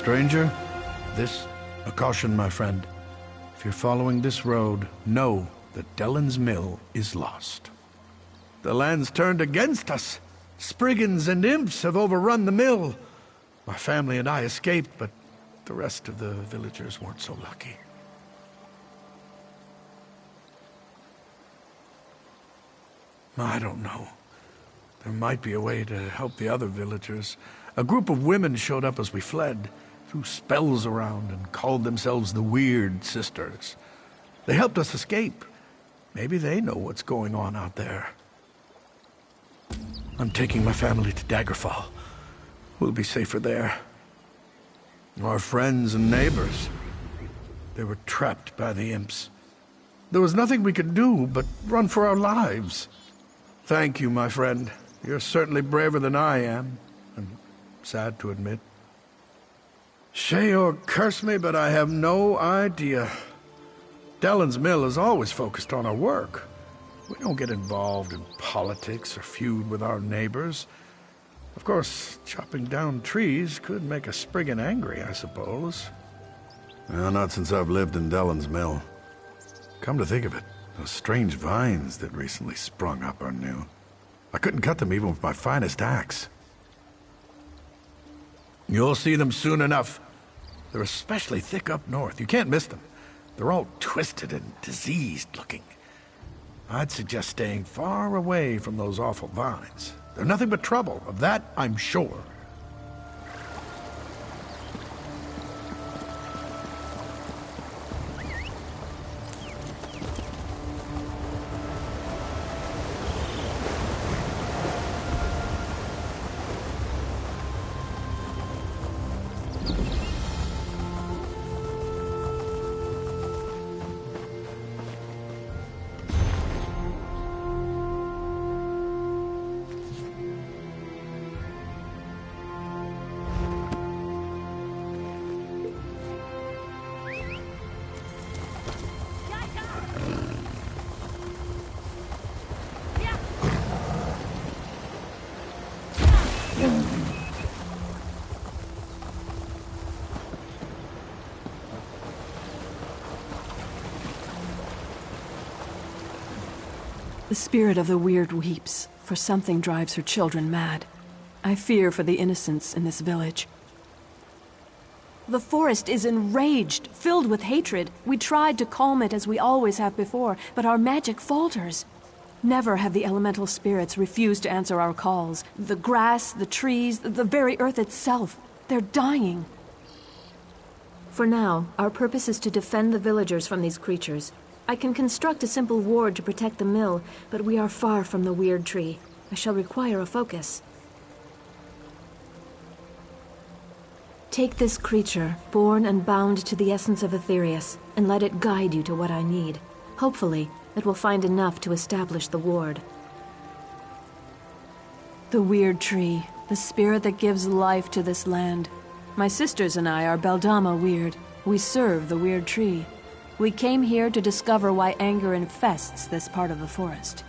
Stranger, this a caution, my friend. If you're following this road, know that Dellen's Mill is lost. The land's turned against us. Spriggans and imps have overrun the mill. My family and I escaped, but the rest of the villagers weren't so lucky. I don't know. There might be a way to help the other villagers. A group of women showed up as we fled, threw spells around and called themselves the Weird Sisters. They helped us escape. Maybe they know what's going on out there. I'm taking my family to Daggerfall. We'll be safer there. Our friends and neighbors, they were trapped by the imps. There was nothing we could do but run for our lives. Thank you, my friend. You're certainly braver than I am. I'm sad to admit. Sheol curse me, but I have no idea. Dellen's Mill is always focused on our work. We don't get involved in politics or feud with our neighbors. Of course, chopping down trees could make a Spriggan angry, I suppose. Well, not since I've lived in Dellen's Mill. Come to think of it, those strange vines that recently sprung up are new. I couldn't cut them even with my finest axe. You'll see them soon enough. They're especially thick up north. You can't miss them. They're all twisted and diseased looking. I'd suggest staying far away from those awful vines. They're nothing but trouble, of that I'm sure. The spirit of the Weird weeps, for something drives her children mad. I fear for the innocents in this village. The forest is enraged, filled with hatred. We tried to calm it as we always have before, but our magic falters. Never have the elemental spirits refused to answer our calls. The grass, the trees, the very earth itself, they're dying. For now, our purpose is to defend the villagers from these creatures. I can construct a simple ward to protect the mill, but we are far from the Weird Tree. I shall require a focus. Take this creature, born and bound to the essence of Aetherius, and let it guide you to what I need. Hopefully, it will find enough to establish the ward. The Weird Tree, the spirit that gives life to this land. My sisters and I are Beldama Weird. We serve the Weird Tree. We came here to discover why anger infests this part of the forest.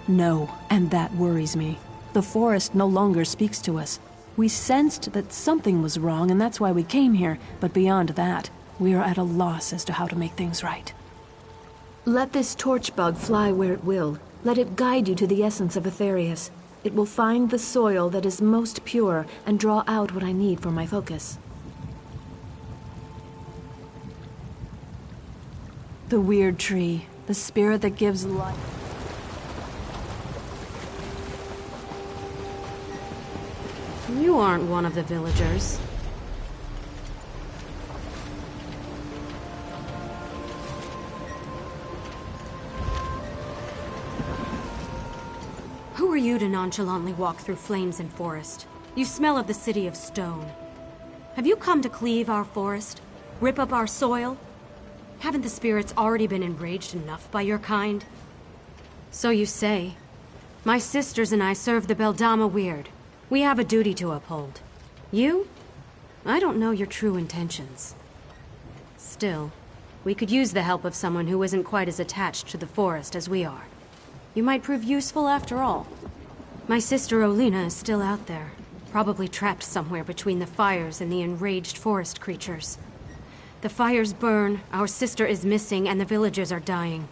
No, and that worries me. The forest no longer speaks to us. We sensed that something was wrong, and that's why we came here. But beyond that, we are at a loss as to how to make things right. Let this torch bug fly where it will. Let it guide you to the essence of Aetherius. It will find the soil that is most pure and draw out what I need for my focus. The Weird Tree, the spirit that gives life. You aren't one of the villagers. Who are you to nonchalantly walk through flames and forest? You smell of the city of stone. Have you come to cleave our forest? Rip up our soil? Haven't the spirits already been enraged enough by your kind? So you say. My sisters and I serve the Beldama Weird. We have a duty to uphold. You? I don't know your true intentions. Still, we could use the help of someone who isn't quite as attached to the forest as we are. You might prove useful after all. My sister Olina is still out there. Probably trapped somewhere between the fires and the enraged forest creatures. The fires burn, our sister is missing, and the villagers are dying.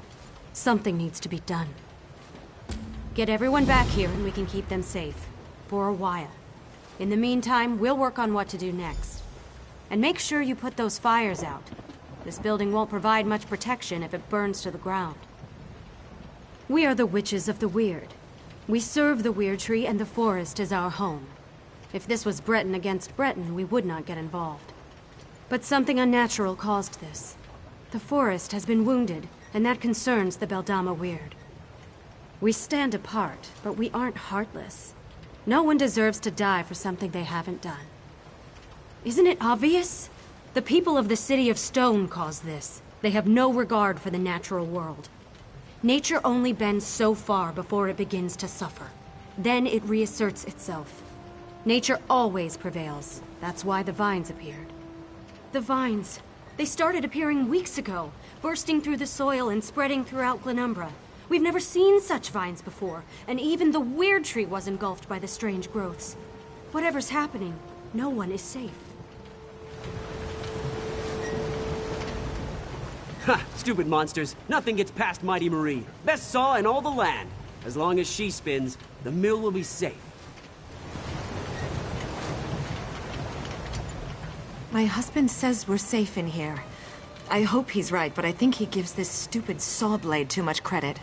Something needs to be done. Get everyone back here and we can keep them safe. For a while. In the meantime, we'll work on what to do next. And make sure you put those fires out. This building won't provide much protection if it burns to the ground. We are the Witches of the Weird. We serve the Weird Tree and the forest as our home. If this was Breton against Breton, we would not get involved. But something unnatural caused this. The forest has been wounded, and that concerns the Beldama Weird. We stand apart, but we aren't heartless. No one deserves to die for something they haven't done. Isn't it obvious? The people of the City of Stone caused this. They have no regard for the natural world. Nature only bends so far before it begins to suffer. Then it reasserts itself. Nature always prevails. That's why the vines appeared. The vines. They started appearing weeks ago, bursting through the soil and spreading throughout Glenumbra. We've never seen such vines before, and even the Weird Tree was engulfed by the strange growths. Whatever's happening, no one is safe. Ha! Stupid monsters. Nothing gets past Mighty Marie. Best saw in all the land. As long as she spins, the mill will be safe. My husband says we're safe in here. I hope he's right, but I think he gives this stupid saw blade too much credit.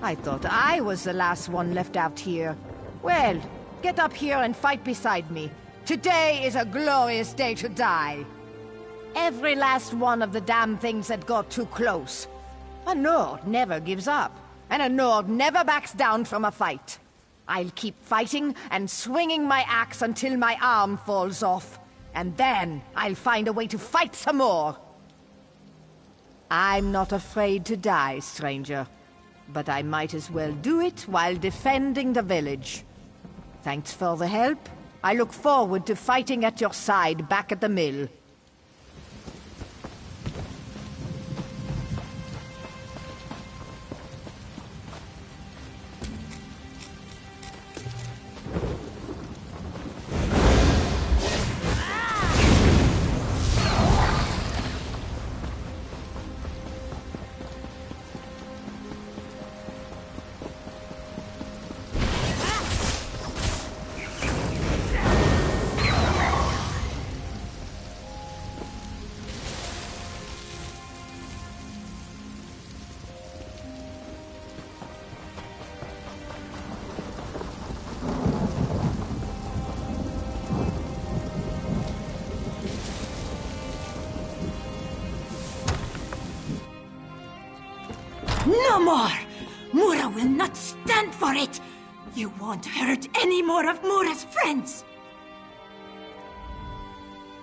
I thought I was the last one left out here. Well, get up here and fight beside me. Today is a glorious day to die. Every last one of the damn things that got too close. A Nord never gives up, and a Nord never backs down from a fight. I'll keep fighting and swinging my axe until my arm falls off. And then I'll find a way to fight some more. I'm not afraid to die, stranger. But I might as well do it while defending the village. Thanks for the help. I look forward to fighting at your side back at the mill. it! You won't hurt any more of Mura's friends!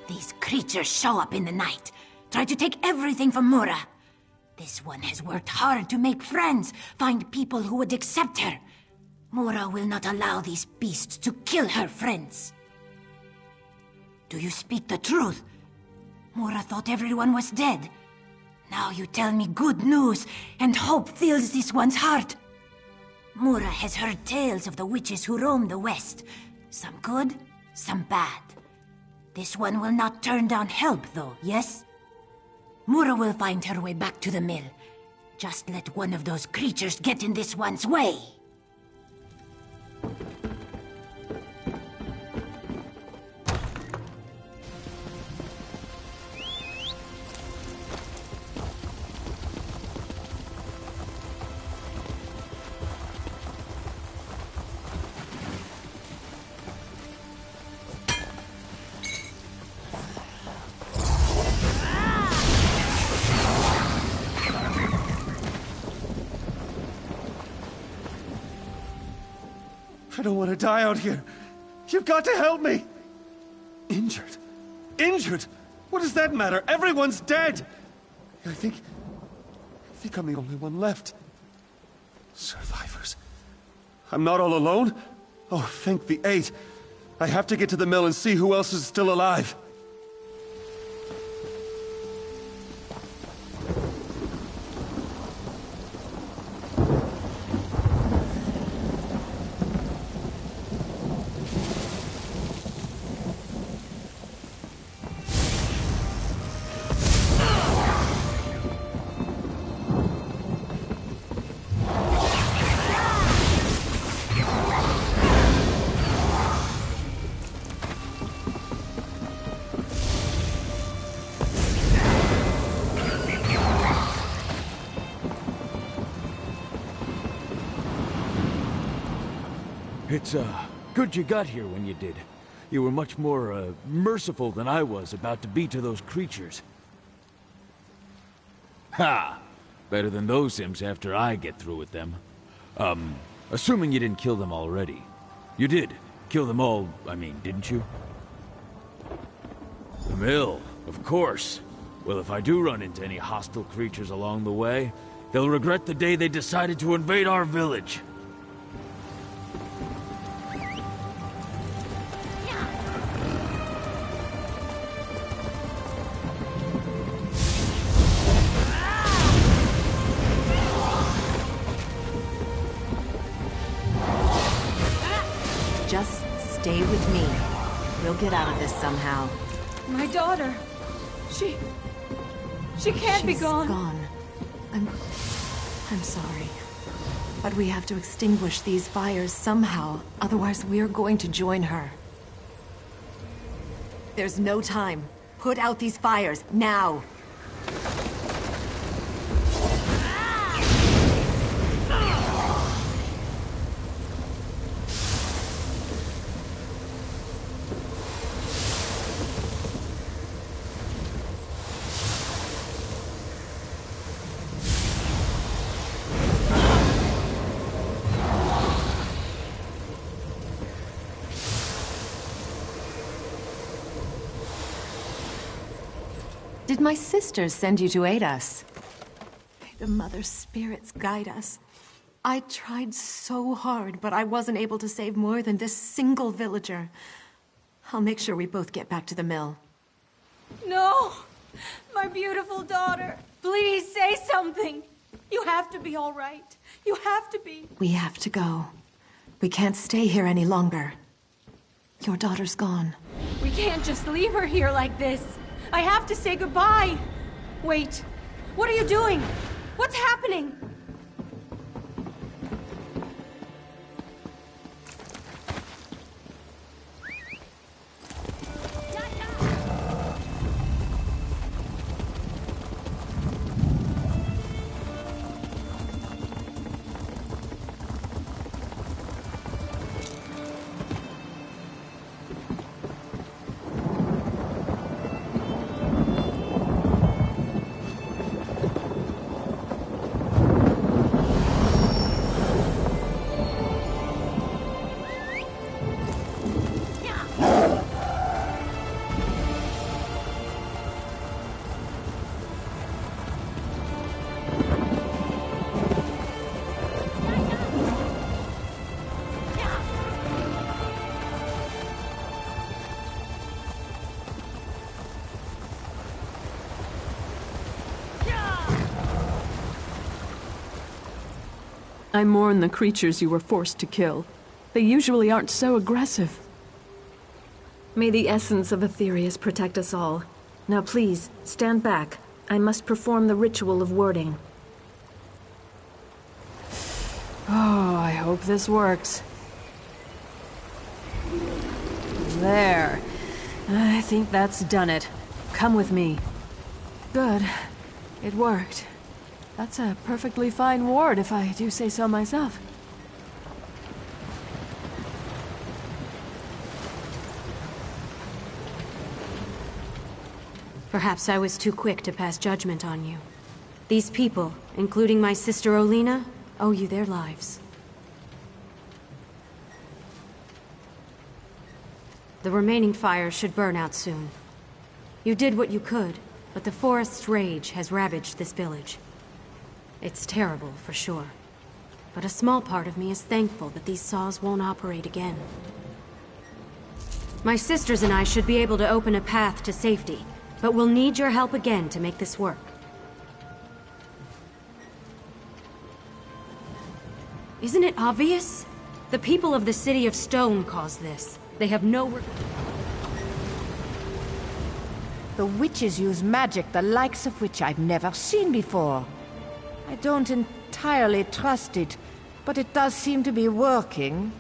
These creatures show up in the night, try to take everything from Mura. This one has worked hard to make friends, find people who would accept her. Mura will not allow these beasts to kill her friends. Do you speak the truth? Mura thought everyone was dead. Now you tell me good news, and hope fills this one's heart. Mura has heard tales of the witches who roam the west. Some good, some bad. This one will not turn down help, though, yes? Mura will find her way back to the mill. Just let one of those creatures get in this one's way. I don't want to die out here. You've got to help me! Injured? Injured? What does that matter? Everyone's dead! I think I'm the only one left. Survivors. I'm not all alone? Oh, thank the eight. I have to get to the mill and see who else is still alive. It's, good you got here when you did. You were much more, merciful than I was about to be to those creatures. Ha! Better than those imps after I get through with them. Assuming you didn't kill them already. You did. Kill them all, I mean, didn't you? The mill, of course. Well, if I do run into any hostile creatures along the way, they'll regret the day they decided to invade our village. Just stay with me. We'll get out of this somehow. My daughter. She can't be gone. Gone. I'm sorry. But we have to extinguish these fires somehow. Otherwise, we're going to join her. There's no time. Put out these fires, now! Did my sisters send you to aid us? May the Mother Spirits guide us. I tried so hard, but I wasn't able to save more than this single villager. I'll make sure we both get back to the mill. No! My beautiful daughter. Please say something. You have to be all right. You have to be. We have to go. We can't stay here any longer. Your daughter's gone. We can't just leave her here like this. I have to say goodbye. Wait. What are you doing? What's happening? I mourn the creatures you were forced to kill. They usually aren't so aggressive. May the essence of Aetherius protect us all. Now please, stand back. I must perform the ritual of wording. Oh, I hope this works. There. I think that's done it. Come with me. Good. It worked. That's a perfectly fine ward, if I do say so myself. Perhaps I was too quick to pass judgment on you. These people, including my sister Olina, owe you their lives. The remaining fires should burn out soon. You did what you could, but the forest's rage has ravaged this village. It's terrible, for sure. But a small part of me is thankful that these saws won't operate again. My sisters and I should be able to open a path to safety, but we'll need your help again to make this work. Isn't it obvious? The people of the City of Stone caused this. They have no... The witches use magic the likes of which I've never seen before. I don't entirely trust it, but it does seem to be working.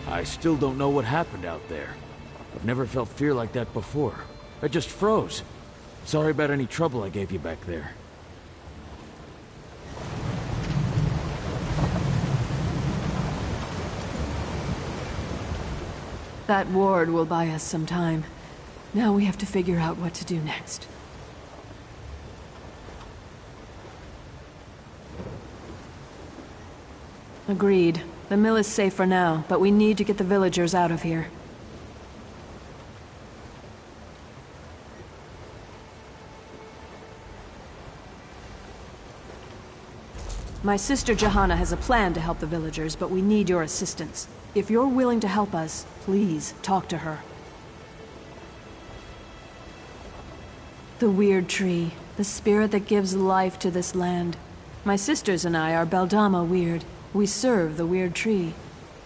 I still don't know what happened out there. I've never felt fear like that before. I just froze. Sorry about any trouble I gave you back there. That ward will buy us some time. Now we have to figure out what to do next. Agreed. The mill is safe for now, but we need to get the villagers out of here. My sister Johanna has a plan to help the villagers, but we need your assistance. If you're willing to help us, please talk to her. The Weird Tree, the spirit that gives life to this land. My sisters and I are Beldama Weird. We serve the Weird Tree.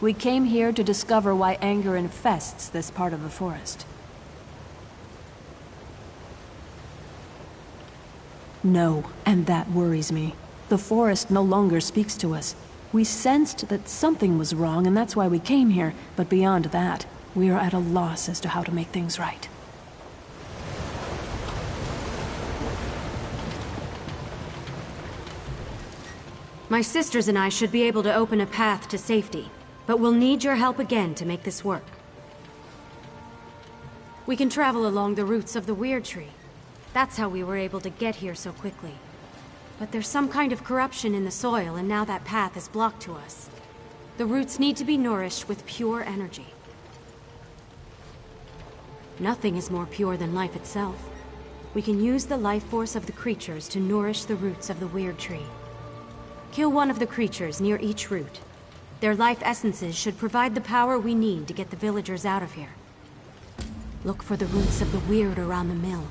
We came here to discover why anger infests this part of the forest. No, and that worries me. The forest no longer speaks to us. We sensed that something was wrong, and that's why we came here. But beyond that, we are at a loss as to how to make things right. My sisters and I should be able to open a path to safety, but we'll need your help again to make this work. We can travel along the roots of the Weird Tree. That's how we were able to get here so quickly. But there's some kind of corruption in the soil, and now that path is blocked to us. The roots need to be nourished with pure energy. Nothing is more pure than life itself. We can use the life force of the creatures to nourish the roots of the Weird Tree. Kill one of the creatures near each root. Their life essences should provide the power we need to get the villagers out of here. Look for the roots of the weird around the mill.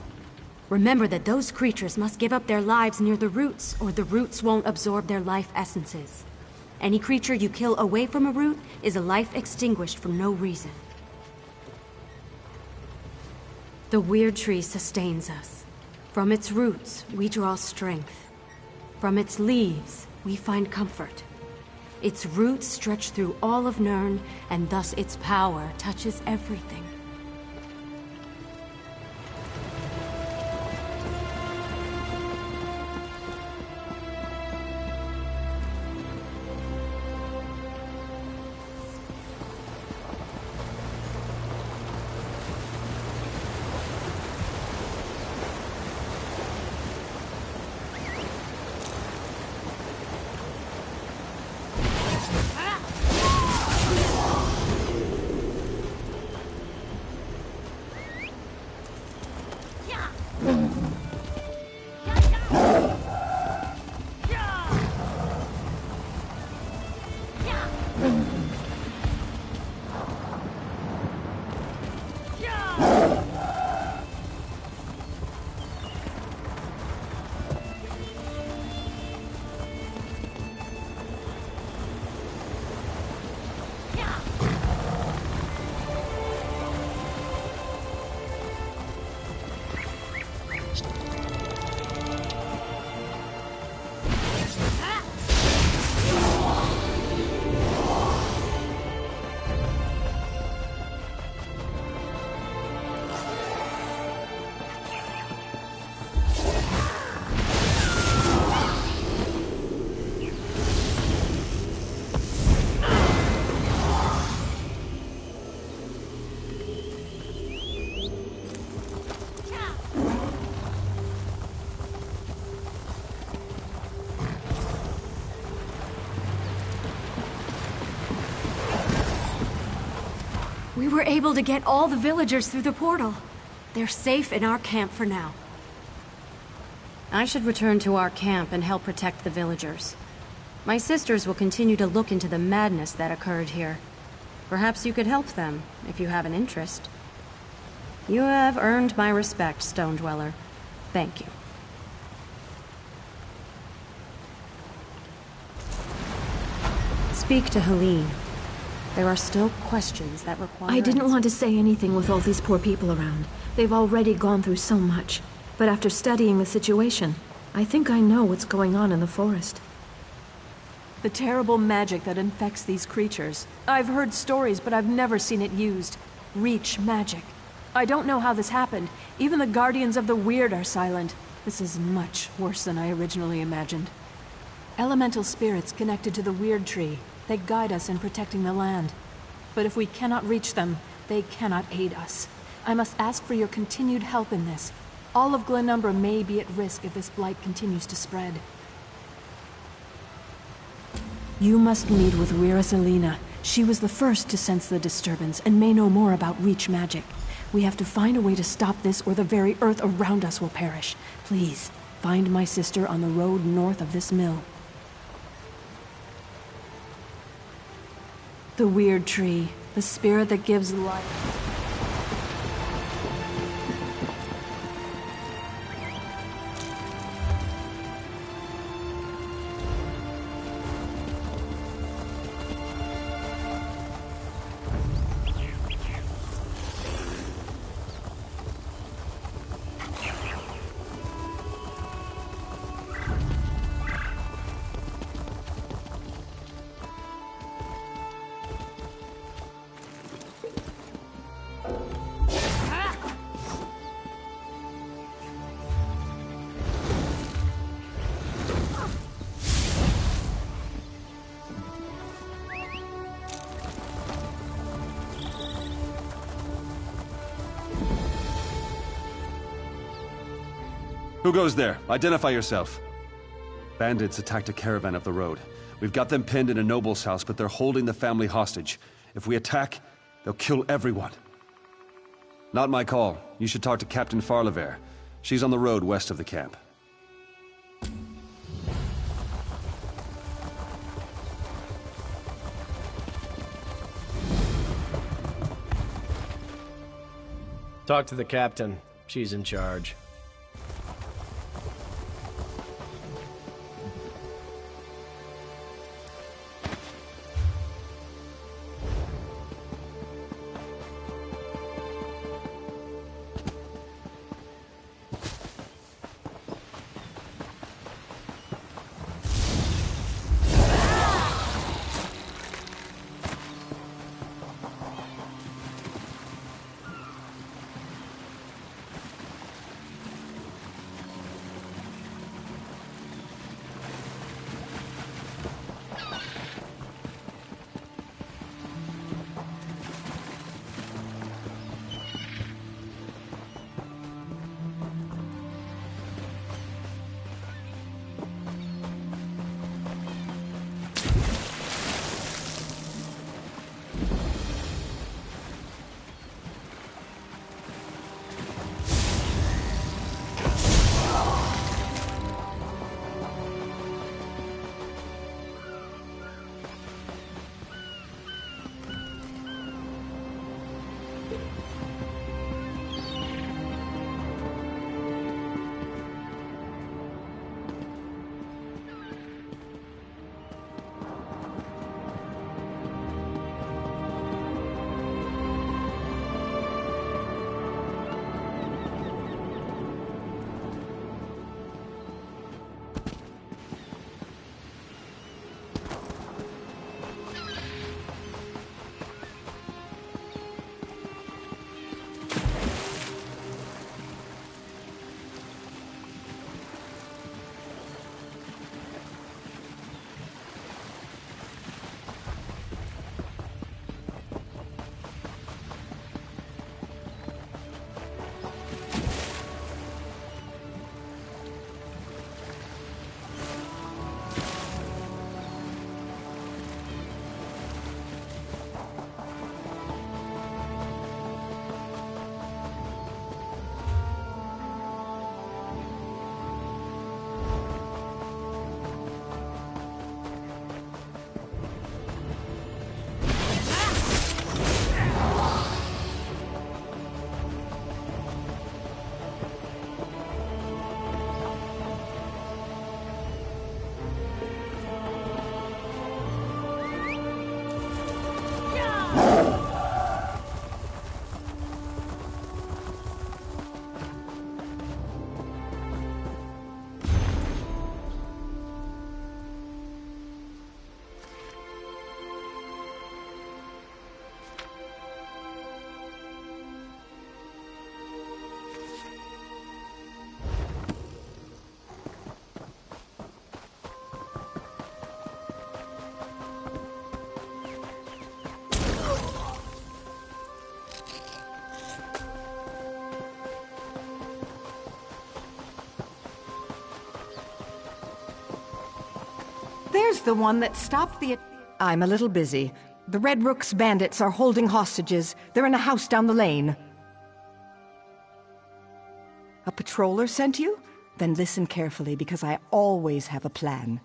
Remember that those creatures must give up their lives near the roots, or the roots won't absorb their life essences. Any creature you kill away from a root is a life extinguished for no reason. The Weird Tree sustains us. From its roots, we draw strength. From its leaves, we find comfort. Its roots stretch through all of Nirn, and thus its power touches everything. We were able to get all the villagers through the portal. They're safe in our camp for now. I should return to our camp and help protect the villagers. My sisters will continue to look into the madness that occurred here. Perhaps you could help them, if you have an interest. You have earned my respect, Stone Dweller. Thank you. Speak to Helene. There are still questions that require I didn't answers. want to say anything with all these poor people around. They've already gone through so much. But after studying the situation, I think I know what's going on in the forest. The terrible magic that infects these creatures. I've heard stories, but I've never seen it used. Reach magic. I don't know how this happened. Even the Guardians of the Weird are silent. This is much worse than I originally imagined. Elemental spirits connected to the Weird Tree. They guide us in protecting the land. But if we cannot reach them, they cannot aid us. I must ask for your continued help in this. All of Glenumbra may be at risk if this blight continues to spread. You must meet with Wira Selena. She was the first to sense the disturbance and may know more about Reach magic. We have to find a way to stop this or the very earth around us will perish. Please, find my sister on the road north of this mill. The Weird Tree, the spirit that gives life. Who goes there? Identify yourself. Bandits attacked a caravan up the road. We've got them pinned in a noble's house, but they're holding the family hostage. If we attack, they'll kill everyone. Not my call. You should talk to Captain Farlever. She's on the road west of the camp. Talk to the captain. She's in charge. Where's the one that stopped the... I'm a little busy. The Red Rook's bandits are holding hostages. They're in a house down the lane. A patroller sent you? Then listen carefully, because I always have a plan.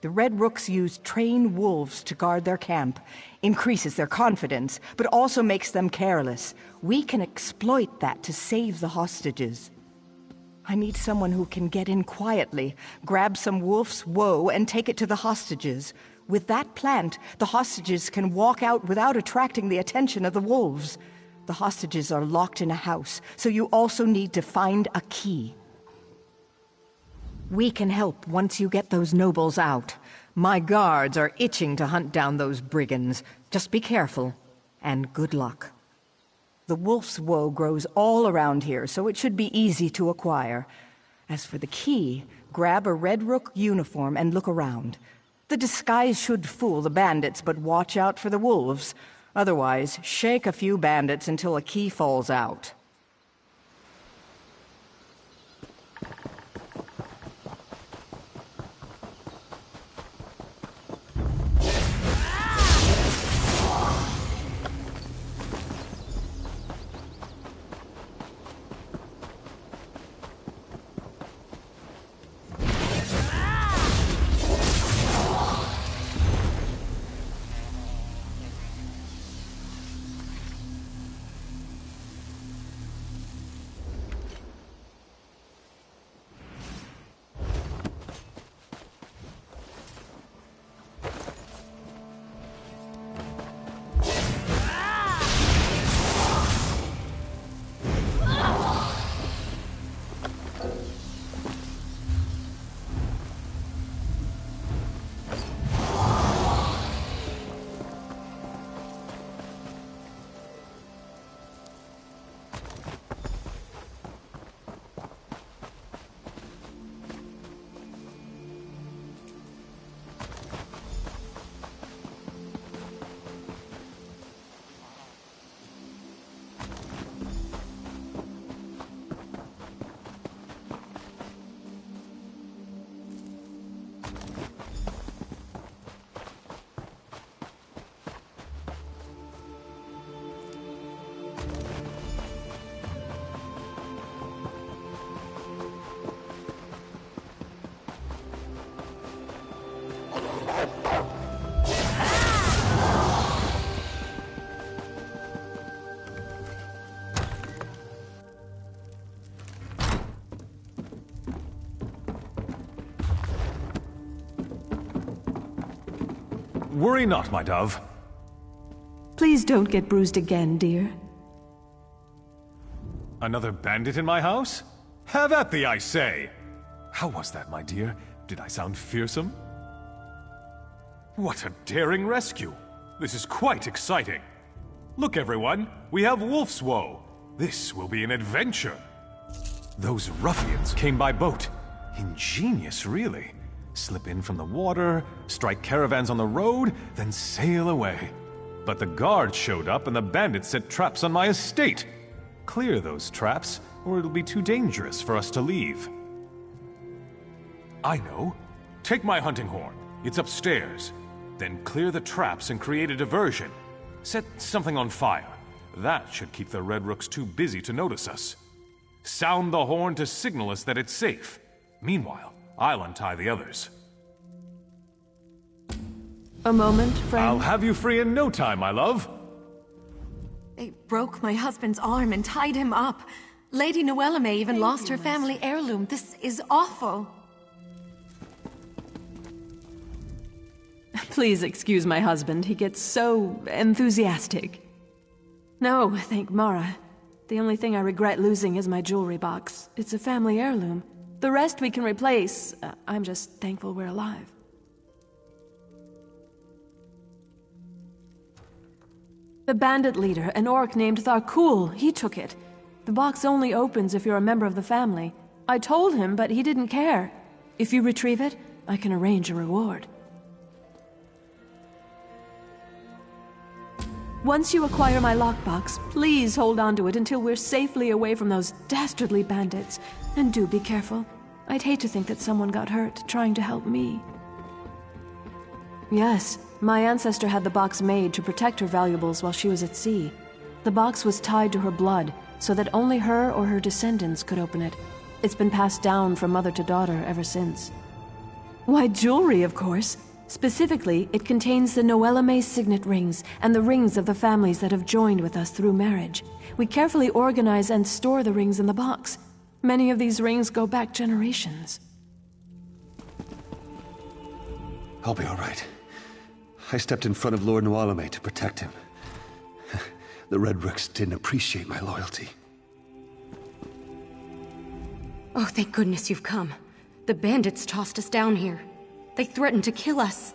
The Red Rooks use trained wolves to guard their camp. Increases their confidence, but also makes them careless. We can exploit that to save the hostages. I need someone who can get in quietly, grab some wolf's woe, and take it to the hostages. With that plant, the hostages can walk out without attracting the attention of the wolves. The hostages are locked in a house, so you also need to find a key. We can help once you get those nobles out. My guards are itching to hunt down those brigands. Just be careful, and good luck. The wolf's woe grows all around here, so it should be easy to acquire. As for the key, grab a Red Rook uniform and look around. The disguise should fool the bandits, but watch out for the wolves. Otherwise, shake a few bandits until a key falls out. Worry not, my dove. Please don't get bruised again, dear. Another bandit in my house? Have at thee, I say! How was that, my dear? Did I sound fearsome? What a daring rescue! This is quite exciting. Look, everyone, we have Wolf's Woe. This will be an adventure. Those ruffians came by boat. Ingenious, really. Slip in from the water, strike caravans on the road, then sail away. But the guards showed up and the bandits set traps on my estate. Clear those traps, or it'll be too dangerous for us to leave. I know. Take my hunting horn. It's upstairs. Then clear the traps and create a diversion. Set something on fire. That should keep the Red Rooks too busy to notice us. Sound the horn to signal us that it's safe. Meanwhile, I'll untie the others. A moment, friend. I'll have you free in no time, my love. They broke my husband's arm and tied him up. Lady Noellame even lost her family heirloom. This is awful. Please excuse my husband. He gets so enthusiastic. No, thank Mara. The only thing I regret losing is my jewelry box. It's a family heirloom. The rest we can replace. I'm just thankful we're alive. The bandit leader, an orc named Tharkul, he took it. The box only opens if you're a member of the family. I told him, but he didn't care. If you retrieve it, I can arrange a reward. Once you acquire my lockbox, please hold on to it until we're safely away from those dastardly bandits. And do be careful. I'd hate to think that someone got hurt trying to help me. Yes, my ancestor had the box made to protect her valuables while she was at sea. The box was tied to her blood, so that only her or her descendants could open it. It's been passed down from mother to daughter ever since. Why, jewelry, of course. Specifically, it contains the Noella May signet rings and the rings of the families that have joined with us through marriage. We carefully organize and store the rings in the box. Many of these rings go back generations. I'll be all right. I stepped in front of Lord Noella May to protect him. The Red Rooks didn't appreciate my loyalty. Oh, thank goodness you've come. The bandits tossed us down here. They threatened to kill us.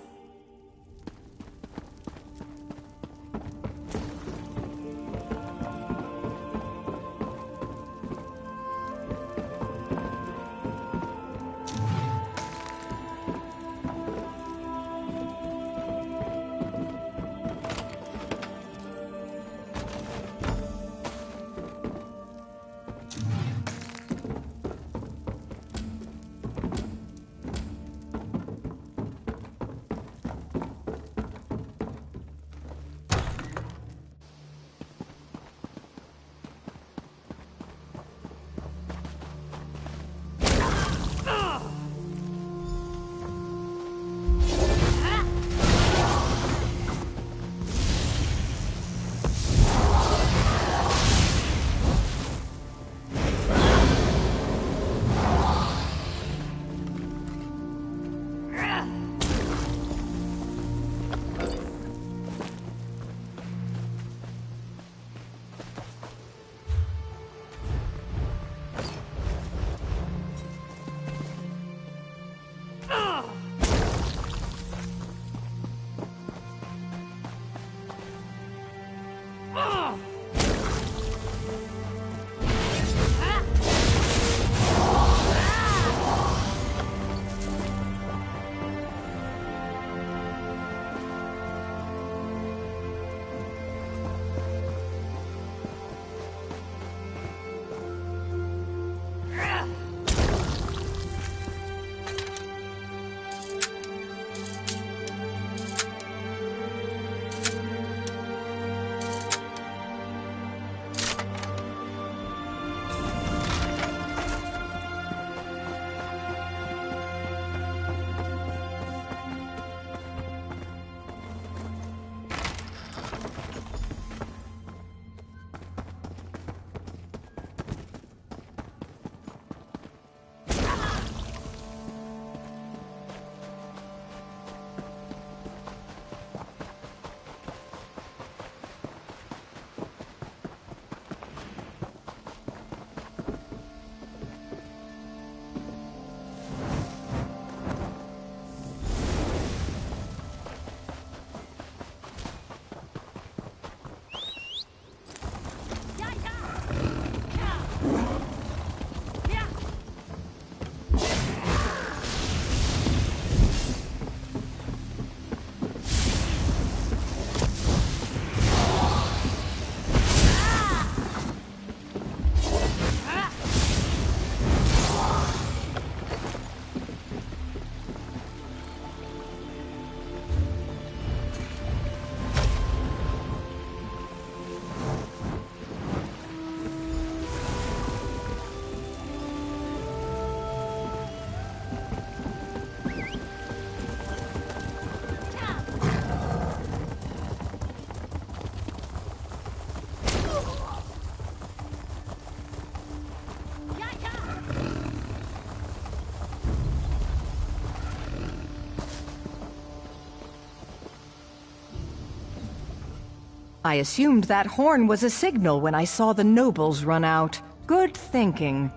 I assumed that horn was a signal when I saw the nobles run out. Good thinking.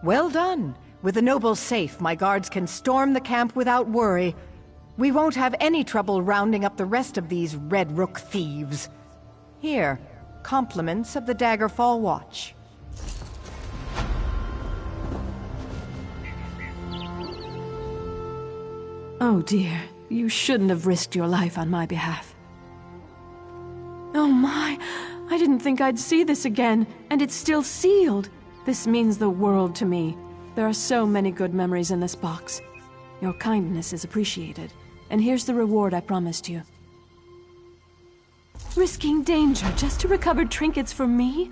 Well done. With the nobles safe, my guards can storm the camp without worry. We won't have any trouble rounding up the rest of these Red Rook thieves. Here, compliments of the Daggerfall Watch. Oh dear, you shouldn't have risked your life on my behalf. Oh my, I didn't think I'd see this again, and it's still sealed. This means the world to me. There are so many good memories in this box. Your kindness is appreciated. And here's the reward I promised you. Risking danger just to recover trinkets from me?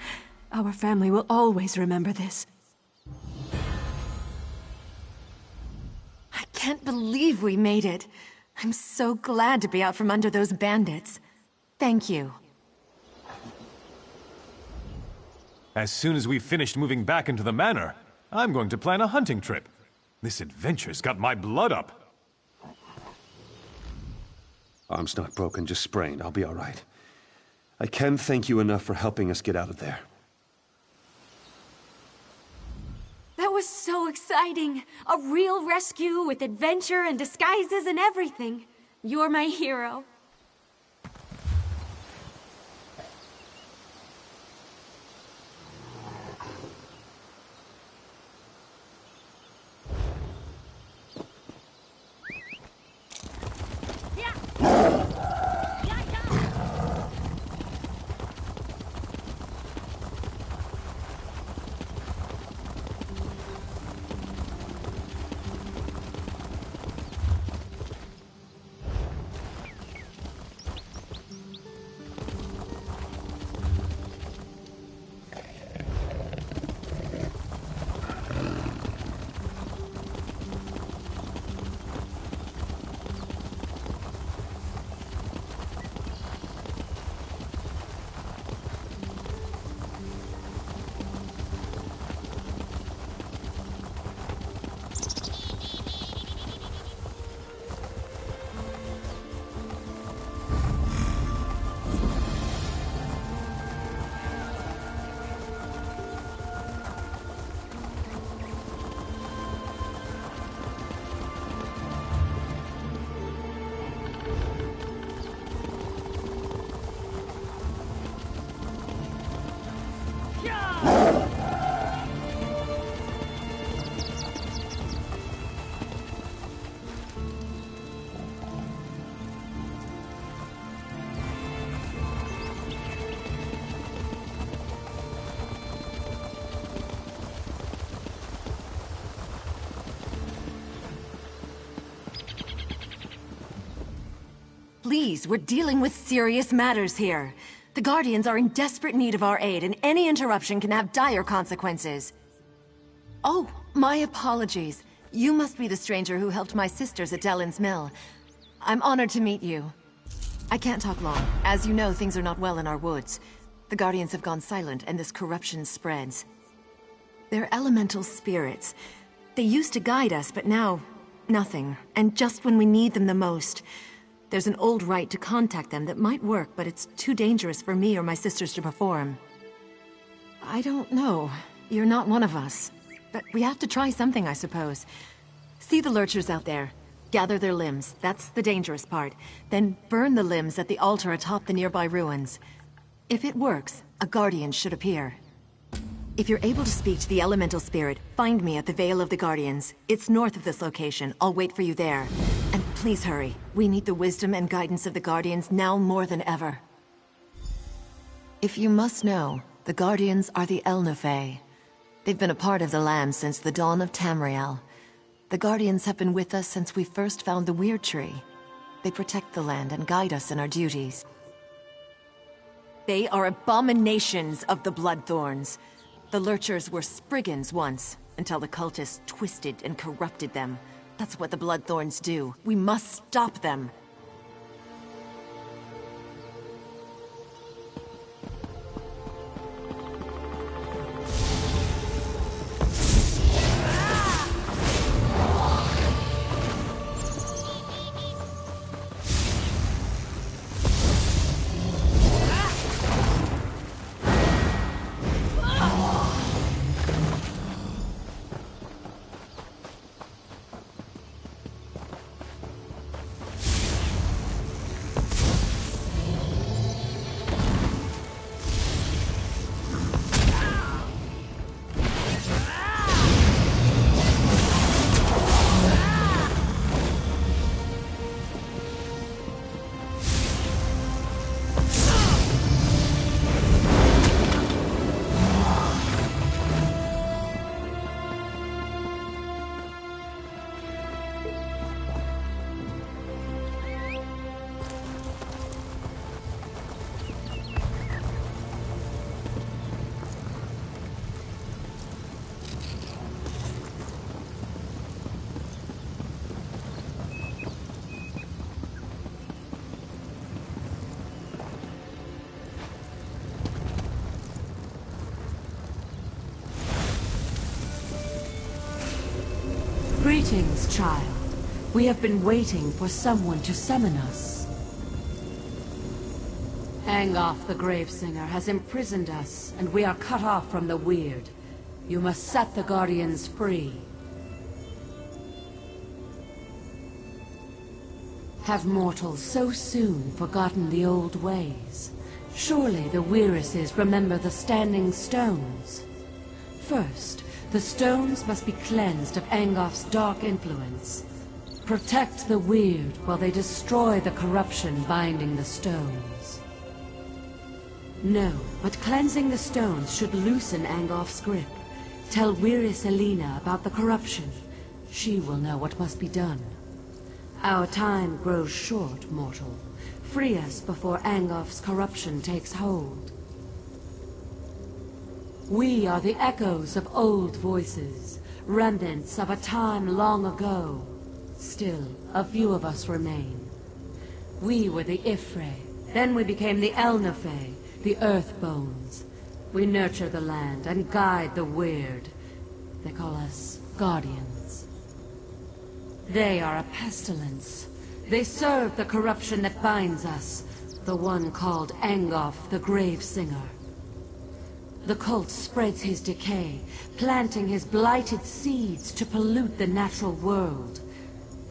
Our family will always remember this. I can't believe we made it. I'm so glad to be out from under those bandits. Thank you. As soon as we've finished moving back into the manor, I'm going to plan a hunting trip. This adventure's got my blood up. Arm's not broken, just sprained. I'll be all right. I can thank you enough for helping us get out of there. That was so exciting! A real rescue with adventure and disguises and everything. You're my hero. Please, we're dealing with serious matters here. The Guardians are in desperate need of our aid, and any interruption can have dire consequences. Oh, my apologies. You must be the stranger who helped my sisters at Dellen's Mill. I'm honored to meet you. I can't talk long. As you know, things are not well in our woods. The Guardians have gone silent, and this corruption spreads. They're elemental spirits. They used to guide us, but now, nothing. And just when we need them the most. There's an old rite to contact them that might work, but it's too dangerous for me or my sisters to perform. I don't know. You're not one of us. But we have to try something, I suppose. See the lurchers out there. Gather their limbs. That's the dangerous part. Then burn the limbs at the altar atop the nearby ruins. If it works, a Guardian should appear. If you're able to speak to the elemental spirit, find me at the Vale of the Guardians. It's north of this location. I'll wait for you there. And please hurry. We need the wisdom and guidance of the Guardians now more than ever. If you must know, the Guardians are the Elnefey. They've been a part of the land since the dawn of Tamriel. The Guardians have been with us since we first found the Weird Tree. They protect the land and guide us in our duties. They are abominations of the Bloodthorns. The Lurchers were Spriggans once, until the cultists twisted and corrupted them. That's what the Bloodthorns do. We must stop them. Greetings, child. We have been waiting for someone to summon us. Angoff the Gravesinger has imprisoned us, and we are cut off from the Weird. You must set the Guardians free. Have mortals so soon forgotten the old ways? Surely the Weiresses remember the Standing Stones. First, the stones must be cleansed of Angoff's dark influence. Protect the Weird while they destroy the corruption binding the stones. No, but cleansing the stones should loosen Angoff's grip. Tell Weiris Elena about the corruption. She will know what must be done. Our time grows short, mortal. Free us before Angoff's corruption takes hold. We are the echoes of old voices, remnants of a time long ago. Still, a few of us remain. We were the Ifre, then we became the Elnafe, the Earthbones. We nurture the land and guide the Weird. They call us Guardians. They are a pestilence. They serve the corruption that binds us, the one called Angoff the Gravesinger. The cult spreads his decay, planting his blighted seeds to pollute the natural world.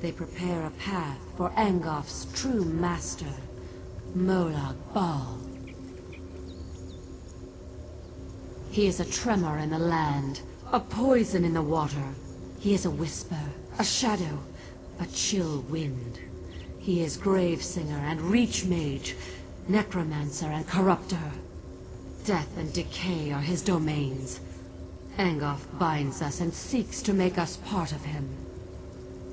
They prepare a path for Angoff's true master, Molag Bal. He is a tremor in the land, a poison in the water. He is a whisper, a shadow, a chill wind. He is Gravesinger and Reach Mage, Necromancer and Corruptor. Death and decay are his domains. Angoff binds us and seeks to make us part of him.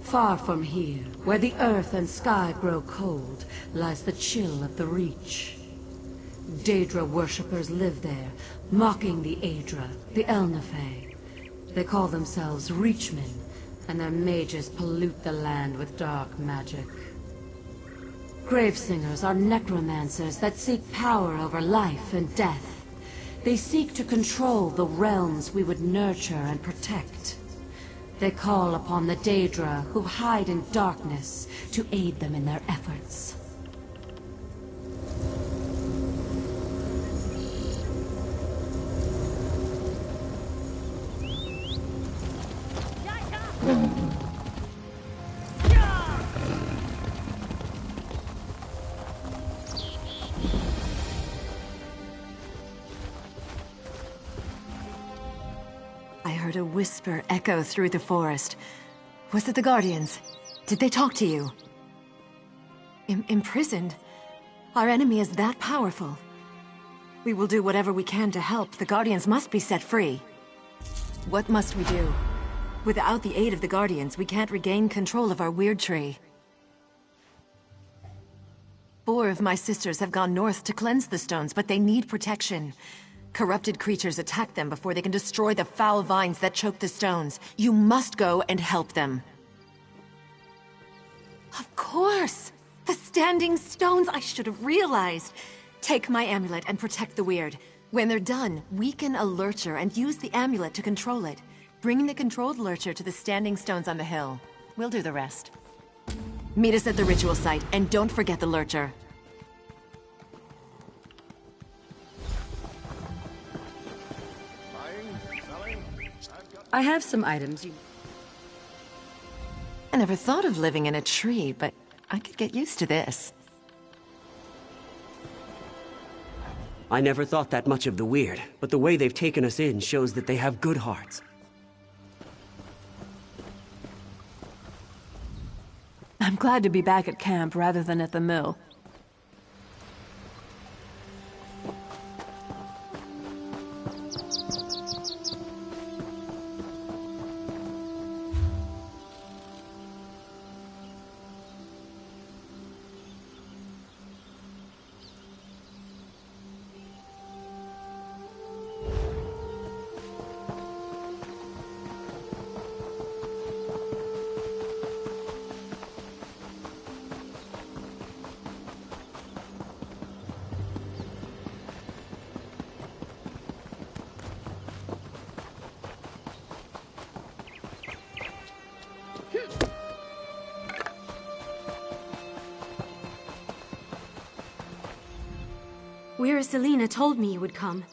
Far from here, where the earth and sky grow cold, lies the chill of the Reach. Daedra worshippers live there, mocking the Aedra, the Elnafe. They call themselves Reachmen, and their mages pollute the land with dark magic. Gravesingers are necromancers that seek power over life and death. They seek to control the realms we would nurture and protect. They call upon the Daedra who hide in darkness to aid them in their efforts. A whisper echo through the forest. Was it the Guardians? Did they talk to you? Imprisoned? Our enemy is that powerful. We will do whatever we can to help. The Guardians must be set free. What must we do? Without the aid of the Guardians, we can't regain control of our weird tree. 4 of my sisters have gone north to cleanse the stones, but they need protection. Corrupted creatures attack them before they can destroy the foul vines that choke the stones. You must go and help them. Of course! The Standing Stones! I should have realized! Take my amulet and protect the Weird. When they're done, weaken a lurcher and use the amulet to control it. Bring the controlled lurcher to the Standing Stones on the hill. We'll do the rest. Meet us at the ritual site, and don't forget the lurcher. I have some items you... I never thought of living in a tree, but I could get used to this. I never thought that much of the Weird, but the way they've taken us in shows that they have good hearts. I'm glad to be back at camp rather than at the mill. Weira Selena told me you would come.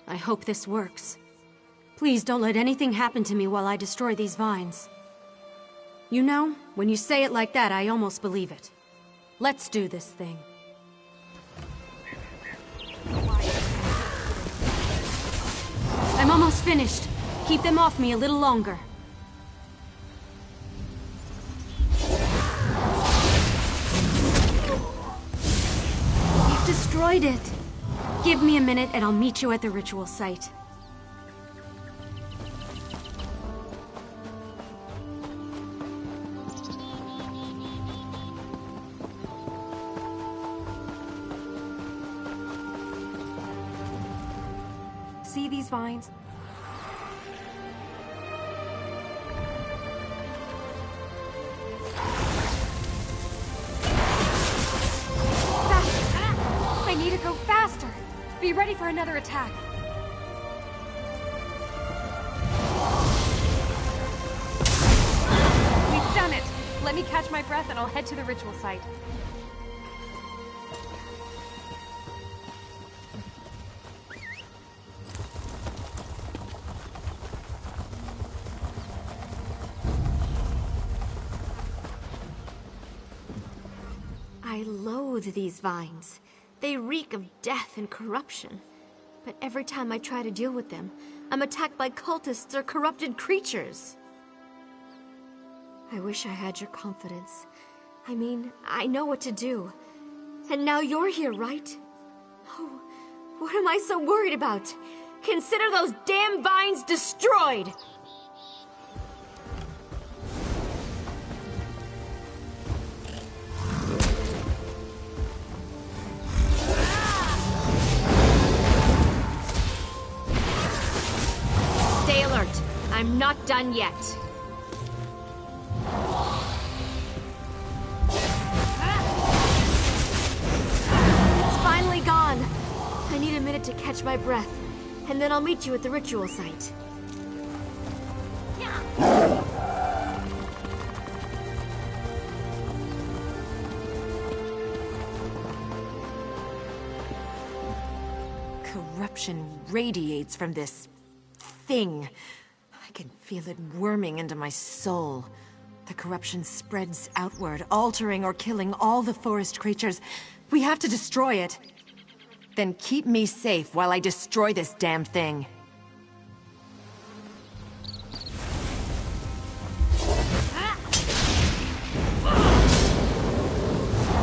I hope this works. Please don't let anything happen to me while I destroy these vines. You know, when you say it like that, I almost believe it. Let's do this thing. I'm almost finished. Keep them off me a little longer. We've destroyed it. Give me a minute and I'll meet you at the ritual site. See these vines? I need to go faster. Be ready for another attack. We've done it. Let me catch my breath and I'll head to the ritual site. I loathe these vines. They reek of death and corruption. But every time I try to deal with them, I'm attacked by cultists or corrupted creatures. I wish I had your confidence. I mean, I know what to do. And now you're here, right? Oh, what am I so worried about? Consider those damn vines destroyed! I'm not done yet. It's finally gone. I need a minute to catch my breath, and then I'll meet you at the ritual site. Corruption radiates from this thing. I can feel it worming into my soul. The corruption spreads outward, altering or killing all the forest creatures. We have to destroy it. Then keep me safe while I destroy this damn thing.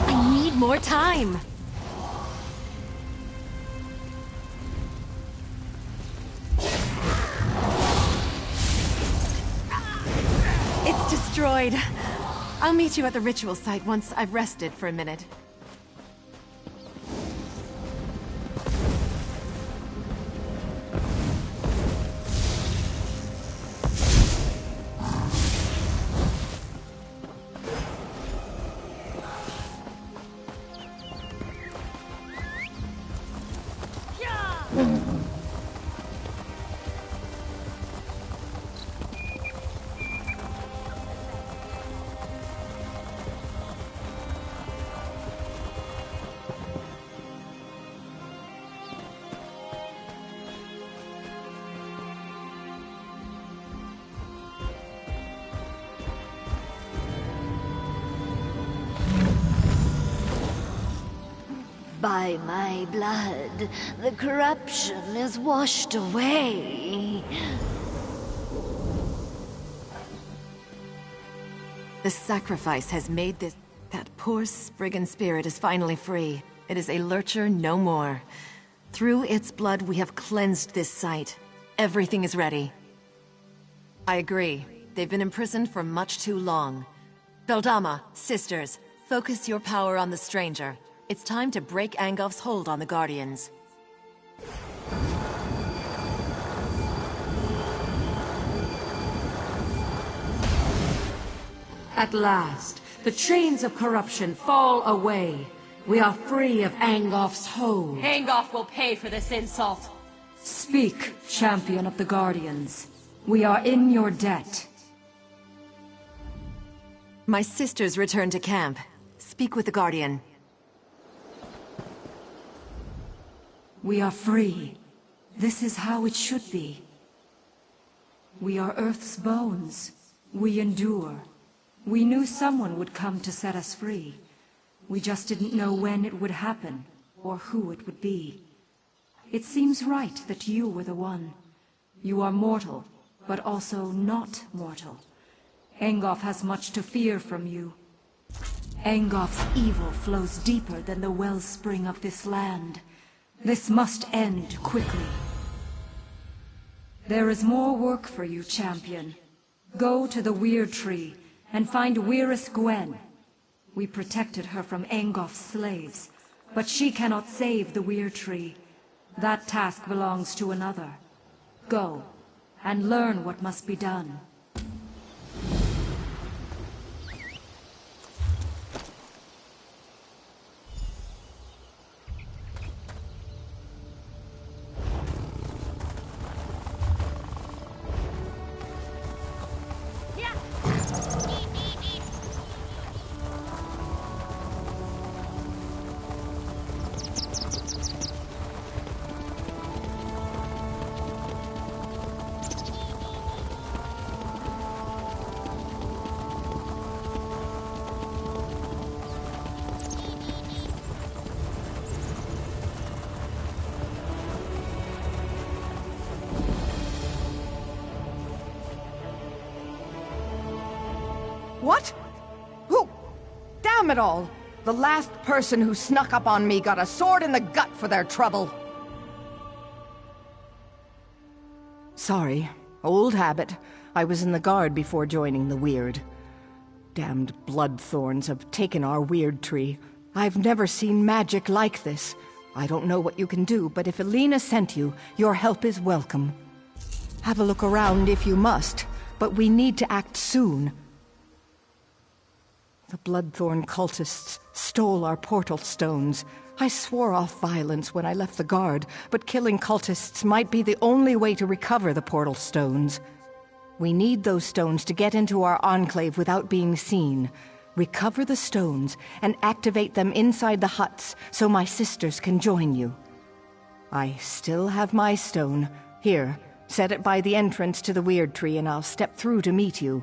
I need more time. It's destroyed. I'll meet you at the ritual site once I've rested for a minute. By my blood, the corruption is washed away. The sacrifice has made this... That poor Spriggan spirit is finally free. It is a lurcher no more. Through its blood, we have cleansed this site. Everything is ready. I agree. They've been imprisoned for much too long. Beldama, sisters, focus your power on the stranger. It's time to break Angolf's hold on the Guardians. At last, the chains of corruption fall away. We are free of Angolf's hold. Angolf will pay for this insult. Speak, champion of the Guardians. We are in your debt. My sisters return to camp. Speak with the Guardian. We are free. This is how it should be. We are Earth's bones. We endure. We knew someone would come to set us free. We just didn't know when it would happen, or who it would be. It seems right that you were the one. You are mortal, but also not mortal. Engoff has much to fear from you. Engoff's evil flows deeper than the wellspring of this land. This must end quickly. There is more work for you, champion. Go to the Weird Tree and find Weirus Gwen. We protected her from Engoff's slaves, but she cannot save the Weird Tree. That task belongs to another. Go, and learn what must be done. What? Who? Damn it all! The last person who snuck up on me got a sword in the gut for their trouble. Sorry. Old habit. I was in the guard before joining the Weird. Damned bloodthorns have taken our Weird Tree. I've never seen magic like this. I don't know what you can do, but if Elena sent you, your help is welcome. Have a look around if you must, but we need to act soon. The Bloodthorn cultists stole our portal stones. I swore off violence when I left the guard, but killing cultists might be the only way to recover the portal stones. We need those stones to get into our enclave without being seen. Recover the stones and activate them inside the huts so my sisters can join you. I still have my stone. Here, set it by the entrance to the Weird Tree and I'll step through to meet you.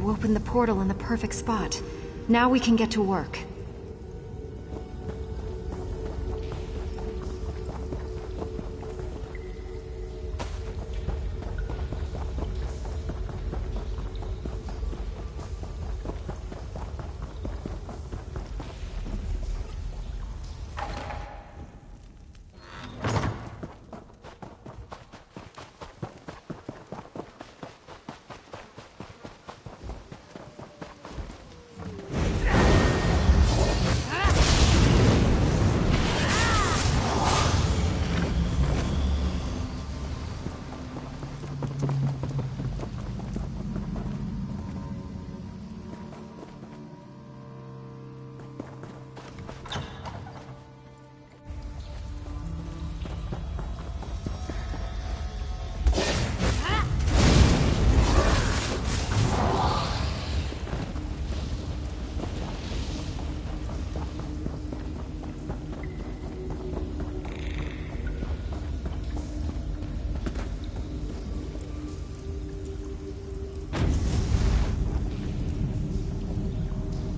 Opened the portal in the perfect spot. Now we can get to work.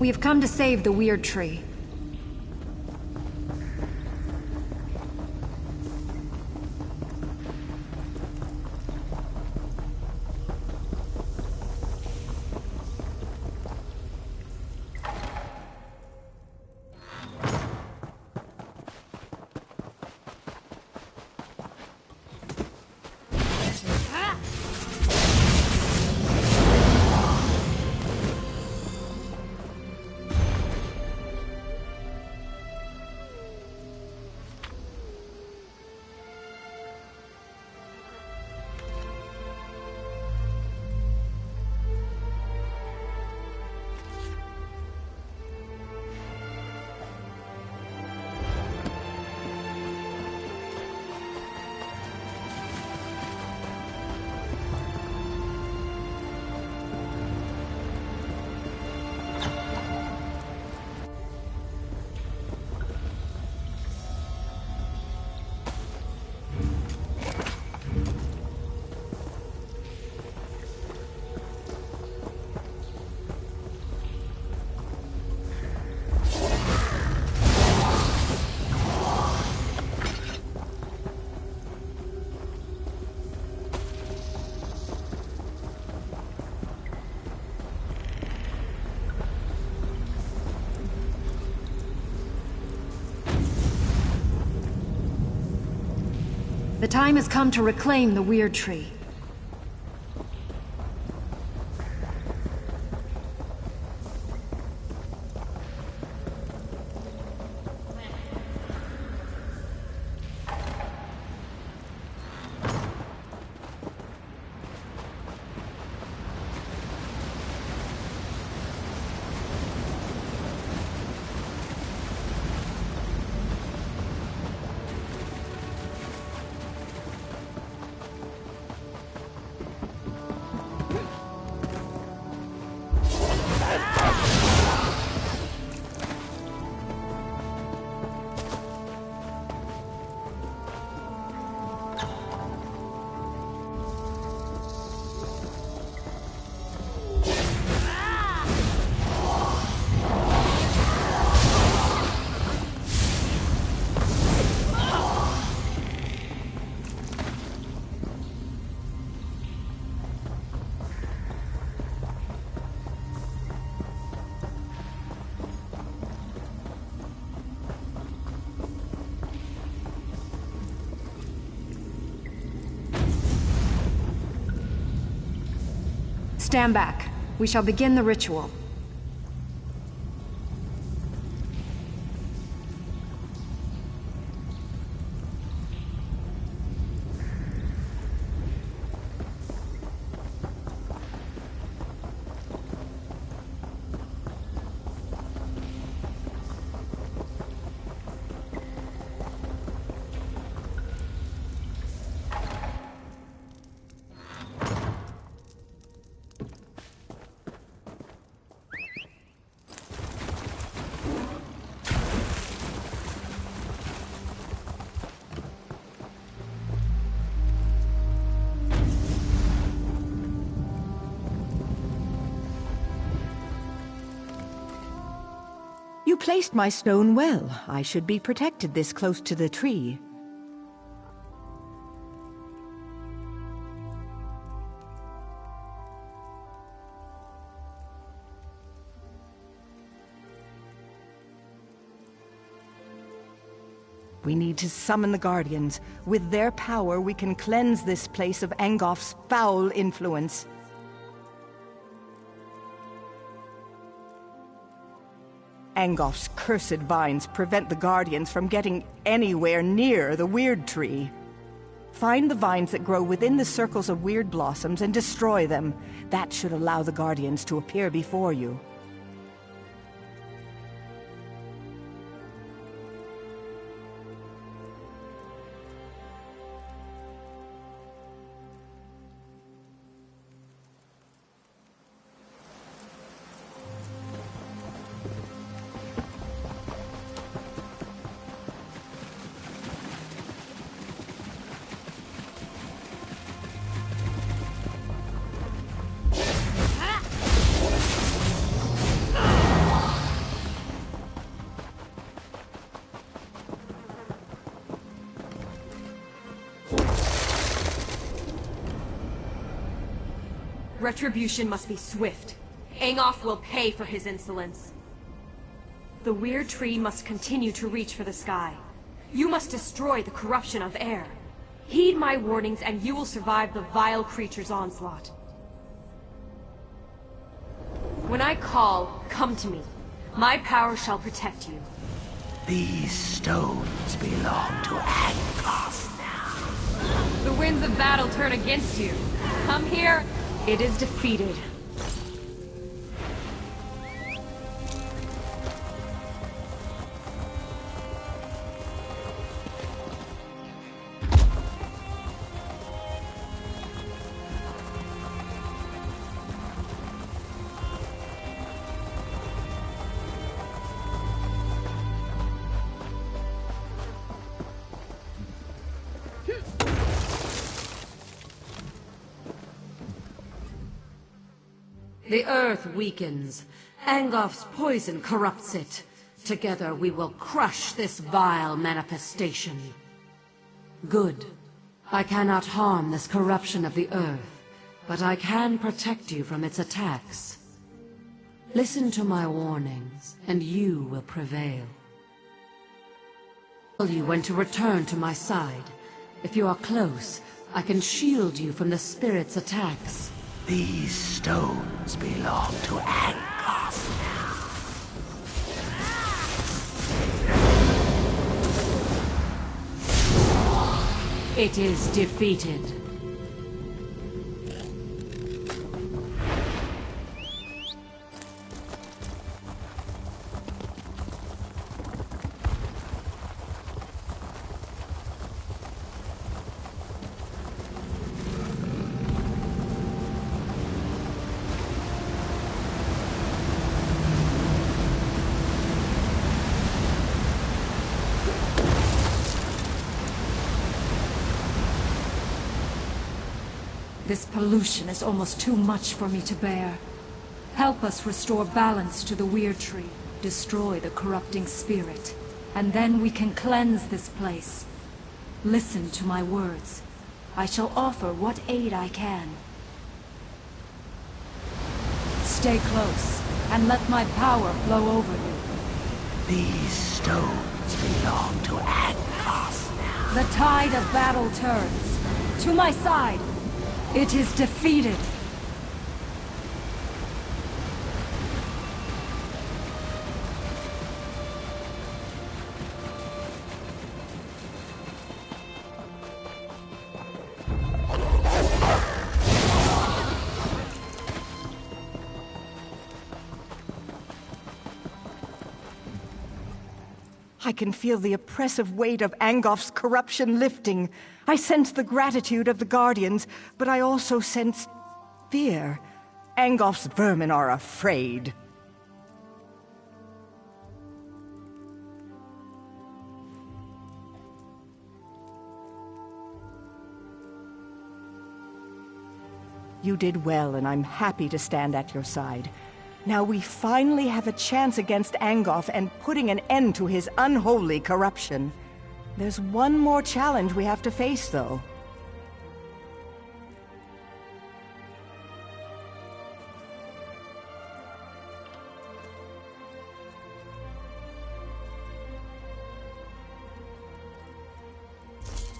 We have come to save the Weird Tree. The time has come to reclaim the Weird Tree. Stand back. We shall begin the ritual. You placed my stone well. I should be protected this close to the tree. We need to summon the Guardians. With their power, we can cleanse this place of Angof's foul influence. Angof's cursed vines prevent the Guardians from getting anywhere near the Weird Tree. Find the vines that grow within the circles of weird blossoms and destroy them. That should allow the Guardians to appear before you. Retribution must be swift. Angoff will pay for his insolence. The weird tree must continue to reach for the sky. You must destroy the corruption of air. Heed my warnings and you will survive the vile creature's onslaught. When I call, come to me. My power shall protect you. These stones belong to Angoff now. The winds of battle turn against you. Come here, it is defeated. The earth weakens. Angoff's poison corrupts it. Together we will crush this vile manifestation. Good. I cannot harm this corruption of the earth, but I can protect you from its attacks. Listen to my warnings, and you will prevail. I'll tell you when to return to my side. If you are close, I can shield you from the spirit's attacks. These stones belong to Angoff now. It is defeated. This pollution is almost too much for me to bear. Help us restore balance to the weird tree. Destroy the corrupting spirit, and then we can cleanse this place. Listen to my words. I shall offer what aid I can. Stay close, and let my power flow over you. These stones belong to Angoff now. The tide of battle turns. To my side. It is defeated. I can feel the oppressive weight of Angoff's corruption lifting. I sense the gratitude of the Guardians, but I also sense fear. Angoff's vermin are afraid. You did well, and I'm happy to stand at your side. Now we finally have a chance against Angoff and putting an end to his unholy corruption. There's one more challenge we have to face, though.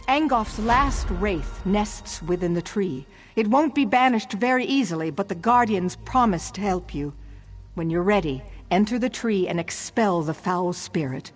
Angoff's last wraith nests within the tree. It won't be banished very easily, but the Guardians promise to help you. When you're ready, enter the tree and expel the foul spirit.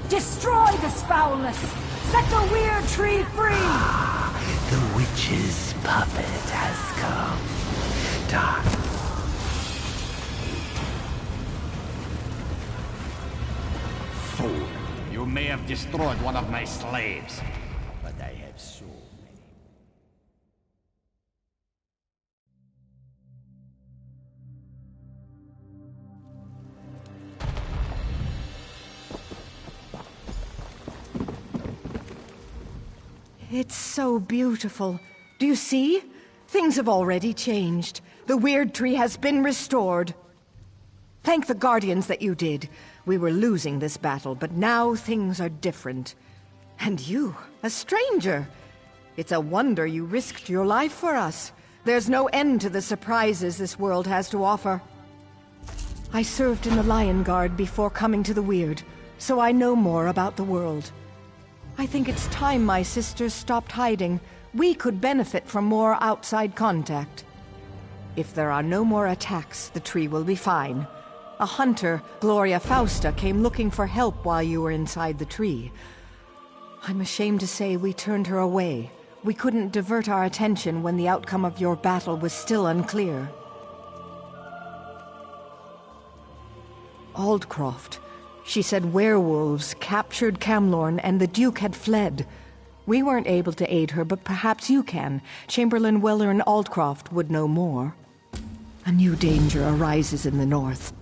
Destroy this foulness! Set the weird tree free! The witch's puppet has come. Dark. Fool! You may have destroyed one of my slaves, but I have so many It's so beautiful. Do you see? Things have already changed. The Weird Tree has been restored. Thank the Guardians that you did. We were losing this battle, but now things are different. And you, a stranger. It's a wonder you risked your life for us. There's no end to the surprises this world has to offer. I served in the Lion Guard before coming to the Weird, so I know more about the world. I think it's time my sisters stopped hiding. We could benefit from more outside contact. If there are no more attacks, the tree will be fine. A hunter, Gloria Fausta, came looking for help while you were inside the tree. I'm ashamed to say we turned her away. We couldn't divert our attention when the outcome of your battle was still unclear. Aldcroft. She said werewolves captured Camlorn and the Duke had fled. We weren't able to aid her, but perhaps you can. Chamberlain Weller and Aldcroft would know more. A new danger arises in the north.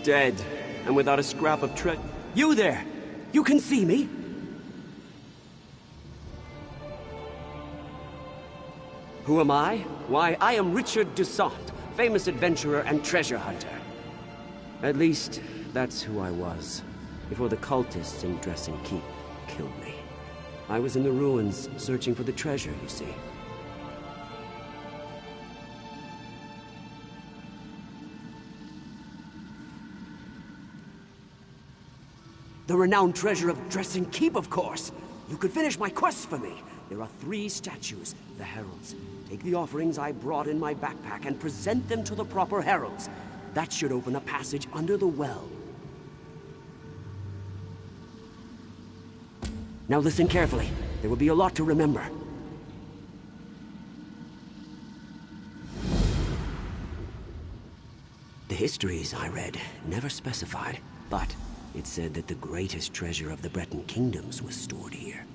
Dead, and without a scrap of treasure. You there! You can see me? Who am I? Why, I am Richard Dusant, famous adventurer and treasure hunter. At least, that's who I was, before the cultists in Dressing Keep killed me. I was in the ruins, searching for the treasure, you see. The renowned treasure of Dressing Keep, of course! You could finish my quest for me. There are 3 statues, the heralds. Take the offerings I brought in my backpack and present them to the proper heralds. That should open a passage under the well. Now listen carefully. There will be a lot to remember. The histories I read never specified, but it said that the greatest treasure of the Breton kingdoms was stored here.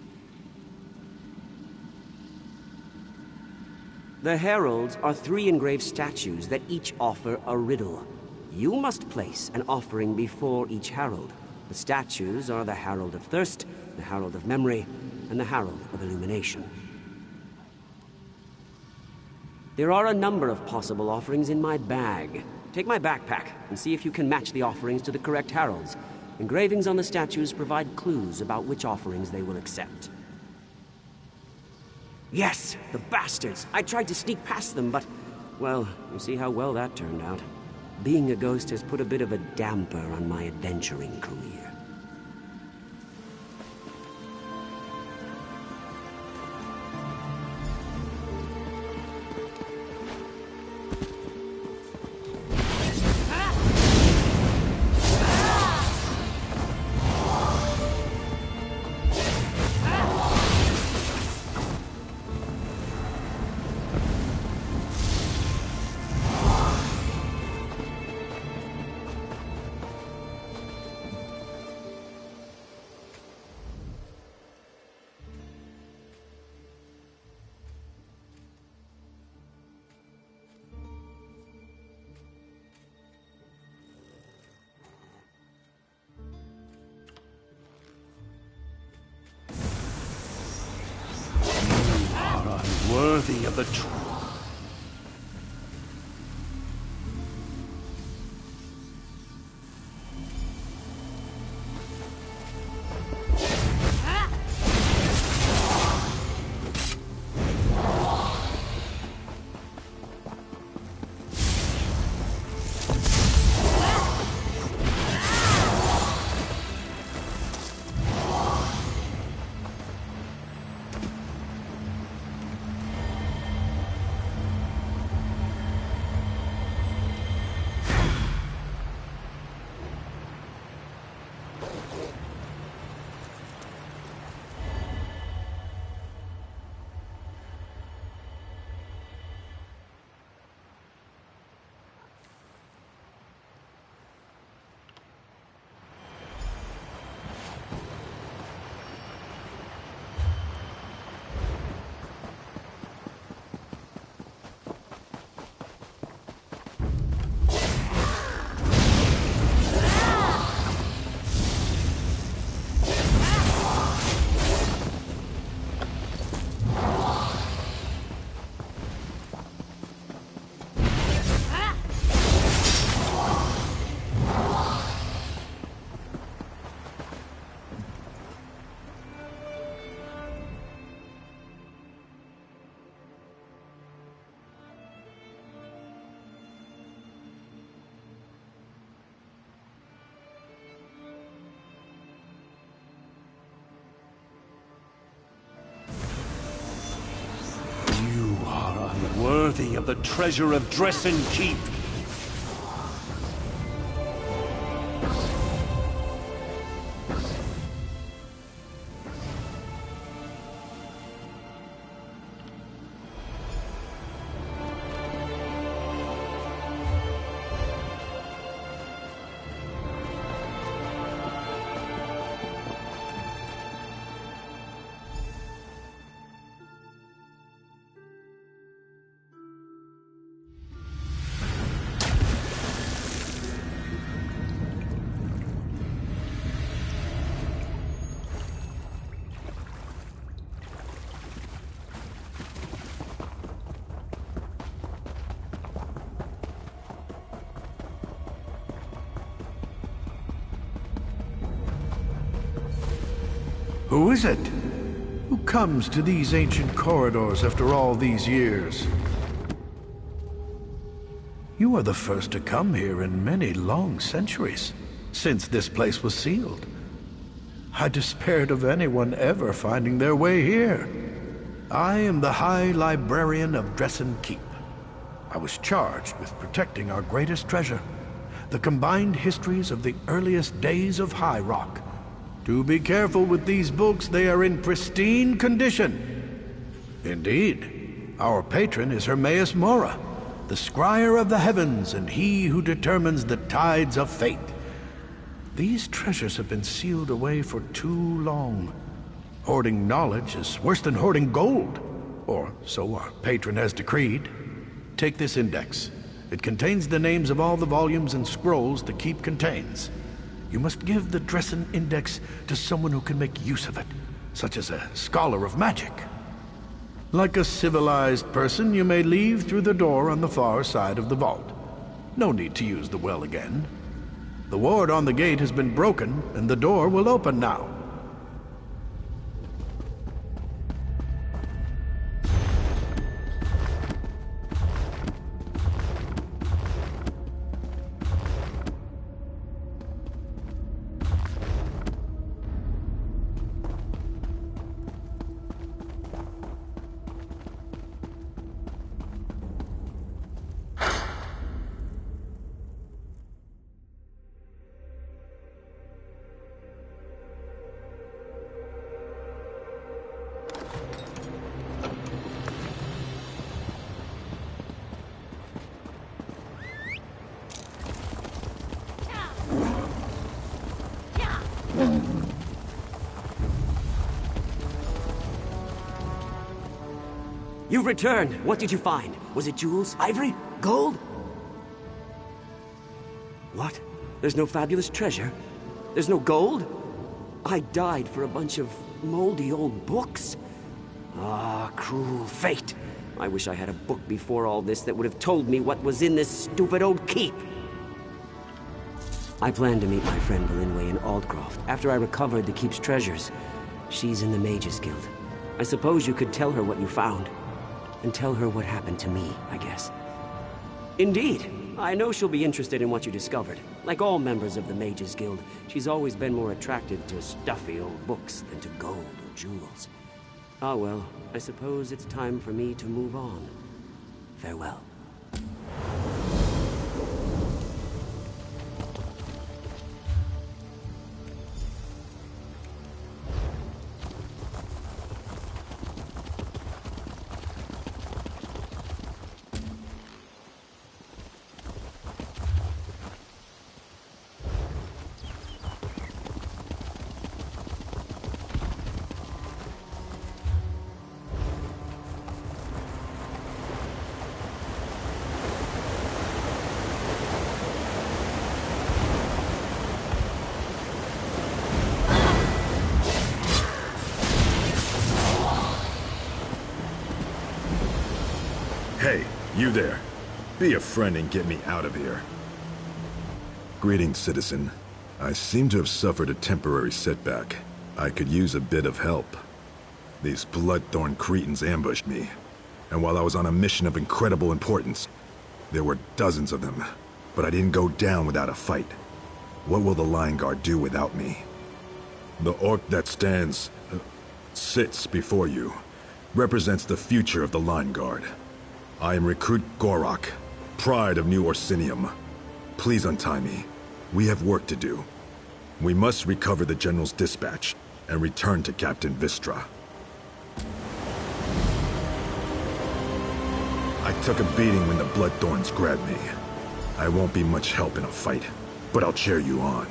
The heralds are 3 engraved statues that each offer a riddle. You must place an offering before each herald. The statues are the Herald of Thirst, the Herald of Memory, and the Herald of Illumination. There are a number of possible offerings in my bag. Take my backpack and see if you can match the offerings to the correct heralds. Engravings on the statues provide clues about which offerings they will accept. Yes, the bastards! I tried to sneak past them, but, well, you see how well that turned out. Being a ghost has put a bit of a damper on my adventuring career. Worthy of the worthy of the treasure of Dresden Keep. Who is it? Who comes to these ancient corridors after all these years? You are the first to come here in many long centuries, since this place was sealed. I despaired of anyone ever finding their way here. I am the High Librarian of Dresden Keep. I was charged with protecting our greatest treasure, the combined histories of the earliest days of High Rock. Do be careful with these books, they are in pristine condition. Indeed, our patron is Hermaeus Mora, the scryer of the heavens and he who determines the tides of fate. These treasures have been sealed away for too long. Hoarding knowledge is worse than hoarding gold, or so our patron has decreed. Take this index. It contains the names of all the volumes and scrolls the keep contains. You must give the Dresden Index to someone who can make use of it, such as a scholar of magic. Like a civilized person, you may leave through the door on the far side of the vault. No need to use the well again. The ward on the gate has been broken, and the door will open now. You've returned. What did you find? Was it jewels? Ivory? Gold? What? There's no fabulous treasure? There's no gold? I died for a bunch of moldy old books? Ah, cruel fate. I wish I had a book before all this that would have told me what was in this stupid old keep. I plan to meet my friend Belinway in Aldcroft after I recovered the keep's treasures. She's in the Mages Guild. I suppose you could tell her what you found. And tell her what happened to me, I guess. Indeed. I know she'll be interested in what you discovered. Like all members of the Mages Guild, she's always been more attracted to stuffy old books than to gold or jewels. Ah well, I suppose it's time for me to move on. Farewell. Hey, you there. Be a friend and get me out of here. Greetings, citizen. I seem to have suffered a temporary setback. I could use a bit of help. These blood-thorn cretins ambushed me, and while I was on a mission of incredible importance, there were dozens of them, but I didn't go down without a fight. What will the Lion Guard do without me? The orc that sits before you, represents the future of the Lion Guard. I am Recruit Gorok, pride of New Orsinium. Please untie me. We have work to do. We must recover the General's dispatch and return to Captain Vistra. I took a beating when the Bloodthorns grabbed me. I won't be much help in a fight, but I'll cheer you on.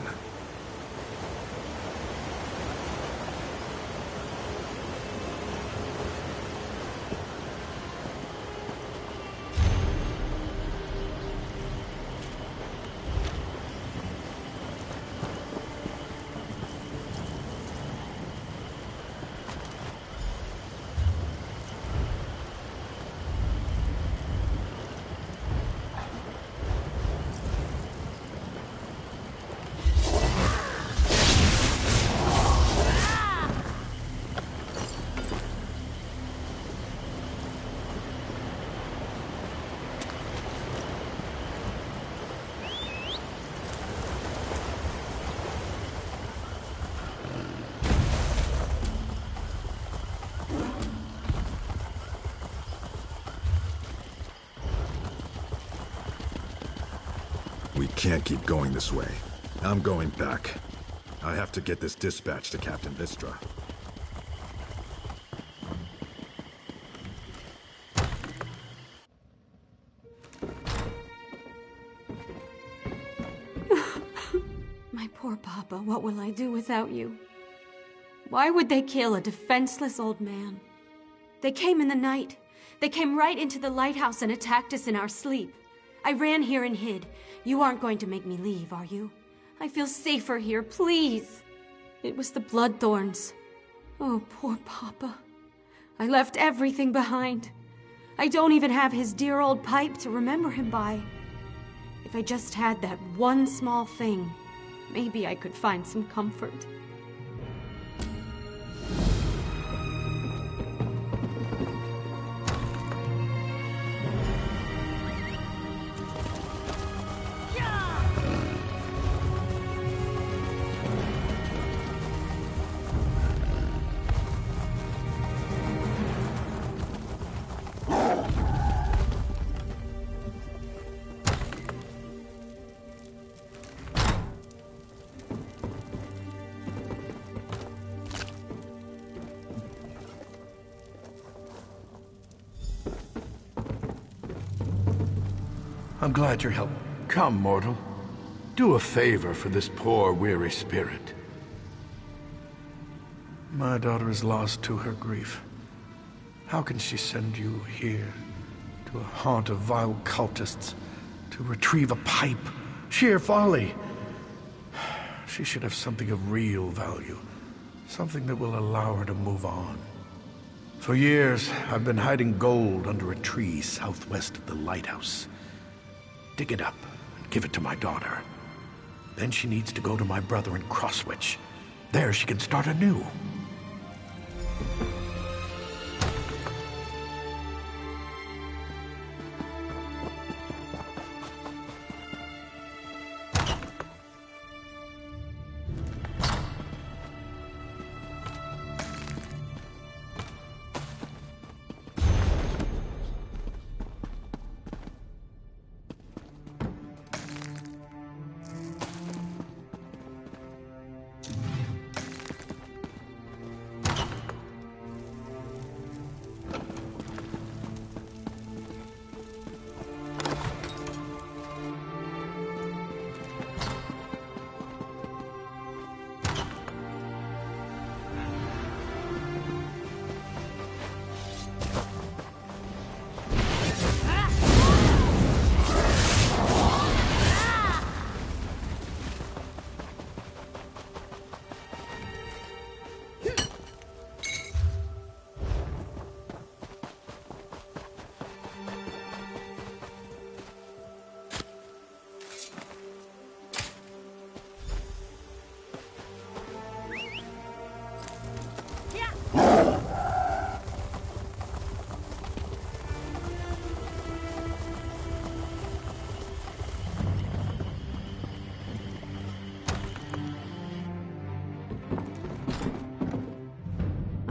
We can't keep going this way. I'm going back. I have to get this dispatch to Captain Vistra. My poor Papa, what will I do without you? Why would they kill a defenseless old man? They came in the night. They came right into the lighthouse and attacked us in our sleep. I ran here and hid. You aren't going to make me leave, are you? I feel safer here, please. It was the Bloodthorns. Oh, poor Papa. I left everything behind. I don't even have his dear old pipe to remember him by. If I just had that one small thing, maybe I could find some comfort. I'm glad you're helping. Come, mortal. Do a favor for this poor, weary spirit. My daughter is lost to her grief. How can she send you here, to a haunt of vile cultists, to retrieve a pipe? Sheer folly! She should have something of real value, something that will allow her to move on. For years, I've been hiding gold under a tree southwest of the lighthouse. Dig it up and give it to my daughter. Then she needs to go to my brother in Crosswitch. There she can start anew.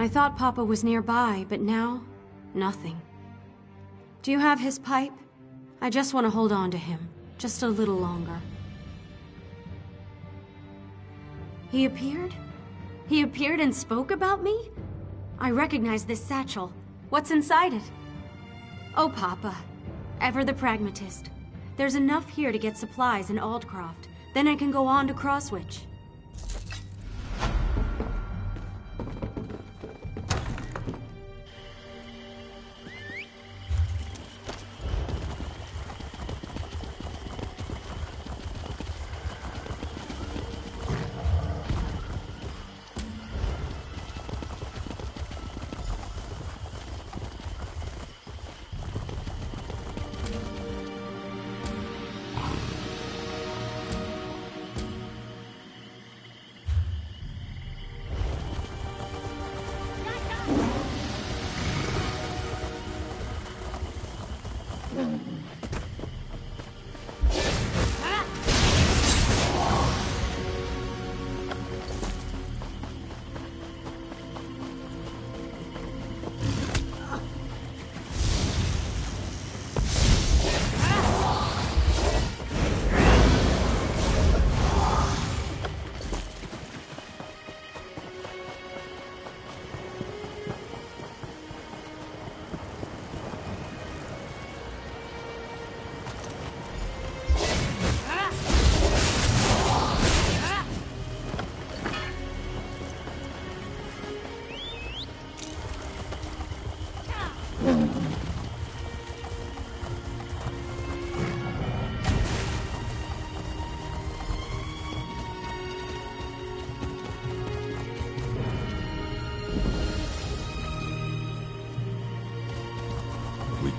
I thought Papa was nearby, but now, nothing. Do you have his pipe? I just want to hold on to him, just a little longer. He appeared? He appeared and spoke about me? I recognize this satchel. What's inside it? Oh, Papa. Ever the pragmatist. There's enough here to get supplies in Aldcroft. Then I can go on to Crosswitch.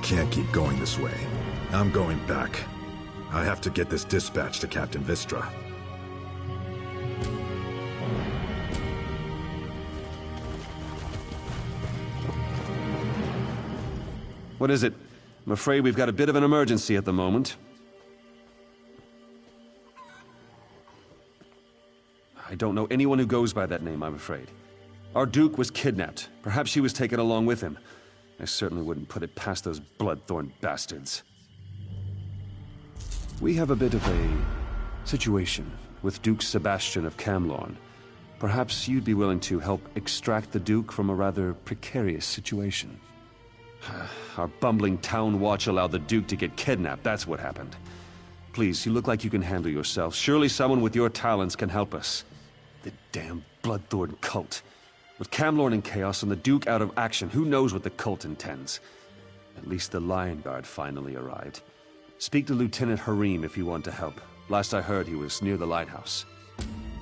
can't keep going this way. I'm going back. I have to get this dispatch to Captain Vistra. What is it? I'm afraid we've got a bit of an emergency at the moment. I don't know anyone who goes by that name, I'm afraid. Our Duke was kidnapped. Perhaps she was taken along with him. I certainly wouldn't put it past those bloodthorn bastards. We have a bit of a situation with Duke Sebastian of Camlorn. Perhaps you'd be willing to help extract the Duke from a rather precarious situation. Our bumbling town watch allowed the Duke to get kidnapped, that's what happened. Please, you look like you can handle yourself. Surely someone with your talents can help us. The damn Bloodthorn cult. With Camlorn in chaos and the Duke out of action, who knows what the cult intends? At least the Lion Guard finally arrived. Speak to Lieutenant Harim if you want to help. Last I heard, he was near the lighthouse.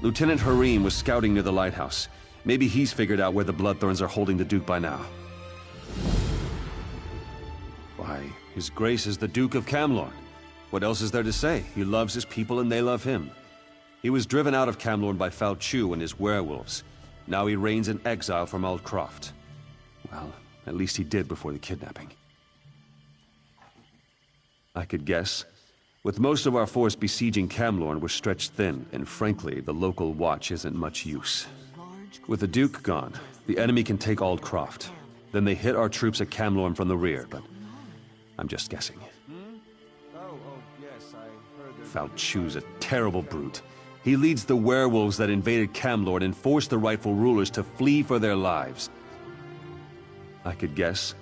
Lieutenant Harim was scouting near the lighthouse. Maybe he's figured out where the Bloodthorns are holding the Duke by now. Why, His Grace is the Duke of Camlorn. What else is there to say? He loves his people and they love him. He was driven out of Camlorn by Falchu and his werewolves. Now he reigns in exile from Aldcroft. Well, at least he did before the kidnapping. I could guess. With most of our force besieging Camlorn, we're stretched thin, and frankly, the local watch isn't much use. With the Duke gone, the enemy can take Aldcroft. Then they hit our troops at Camlorn from the rear, but I'm just guessing. Falchu's a terrible brute. He leads the werewolves that invaded Camlorn and forced the rightful rulers to flee for their lives. I could guess.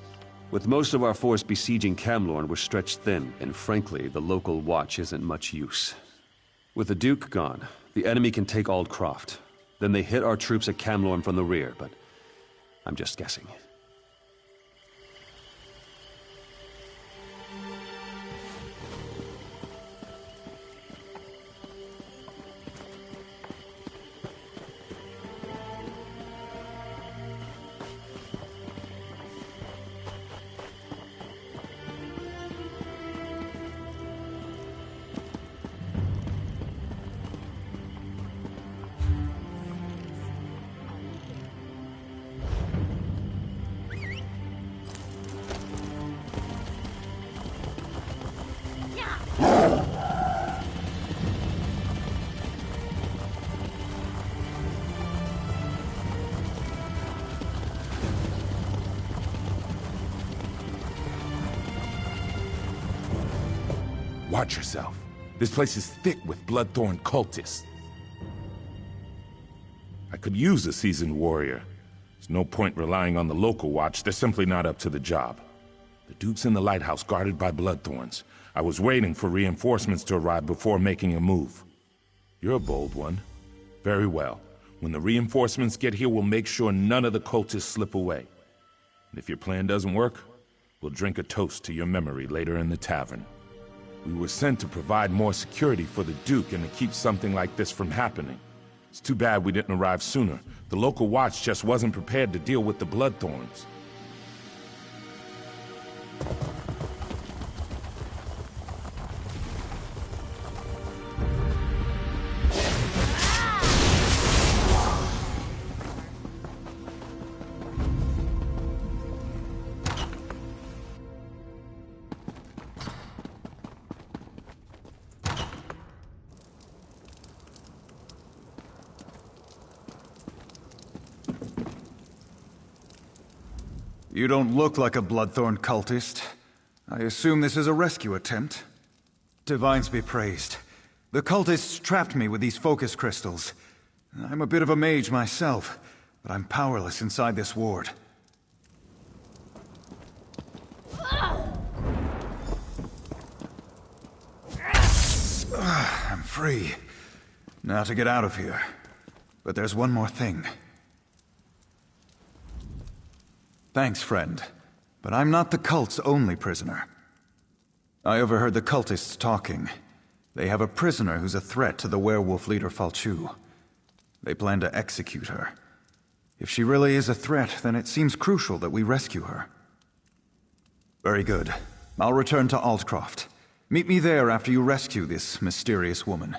With most of our force besieging Camlorn, we're stretched thin, and frankly, the local watch isn't much use. With the Duke gone, the enemy can take Aldcroft. Then they hit our troops at Camlorn from the rear, but I'm just guessing. Watch yourself. This place is thick with Bloodthorn cultists. I could use a seasoned warrior. There's no point relying on the local watch. They're simply not up to the job. The Duke's in the lighthouse guarded by Bloodthorns. I was waiting for reinforcements to arrive before making a move. You're a bold one. Very well. When the reinforcements get here, we'll make sure none of the cultists slip away. And if your plan doesn't work, we'll drink a toast to your memory later in the tavern. We were sent to provide more security for the Duke and to keep something like this from happening. It's too bad we didn't arrive sooner. The local watch just wasn't prepared to deal with the Bloodthorns. You don't look like a Bloodthorn cultist. I assume this is a rescue attempt. Divines be praised. The cultists trapped me with these focus crystals. I'm a bit of a mage myself, but I'm powerless inside this ward. I'm free. Now to get out of here. But there's one more thing. Thanks, friend. But I'm not the cult's only prisoner. I overheard the cultists talking. They have a prisoner who's a threat to the werewolf leader Falchu. They plan to execute her. If she really is a threat, then it seems crucial that we rescue her. Very good. I'll return to Altcroft. Meet me there after you rescue this mysterious woman.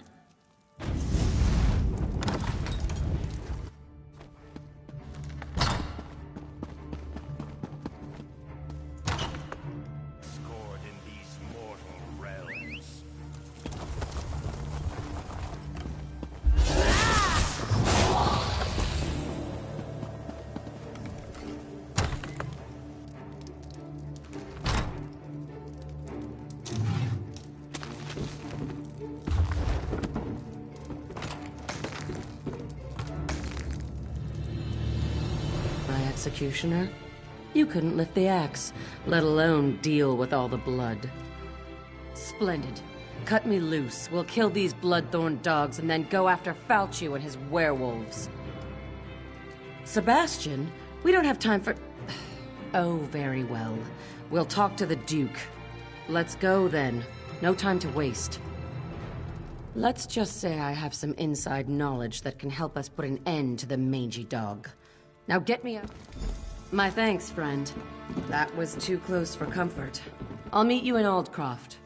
Executioner? You couldn't lift the axe, let alone deal with all the blood. Splendid. Cut me loose. We'll kill these bloodthorn dogs and then go after Falchu and his werewolves. Sebastian? We don't have time for... Oh, very well. We'll talk to the Duke. Let's go, then. No time to waste. Let's just say I have some inside knowledge that can help us put an end to the mangy dog. Now get me up. My thanks, friend. That was too close for comfort. I'll meet you in Aldcroft.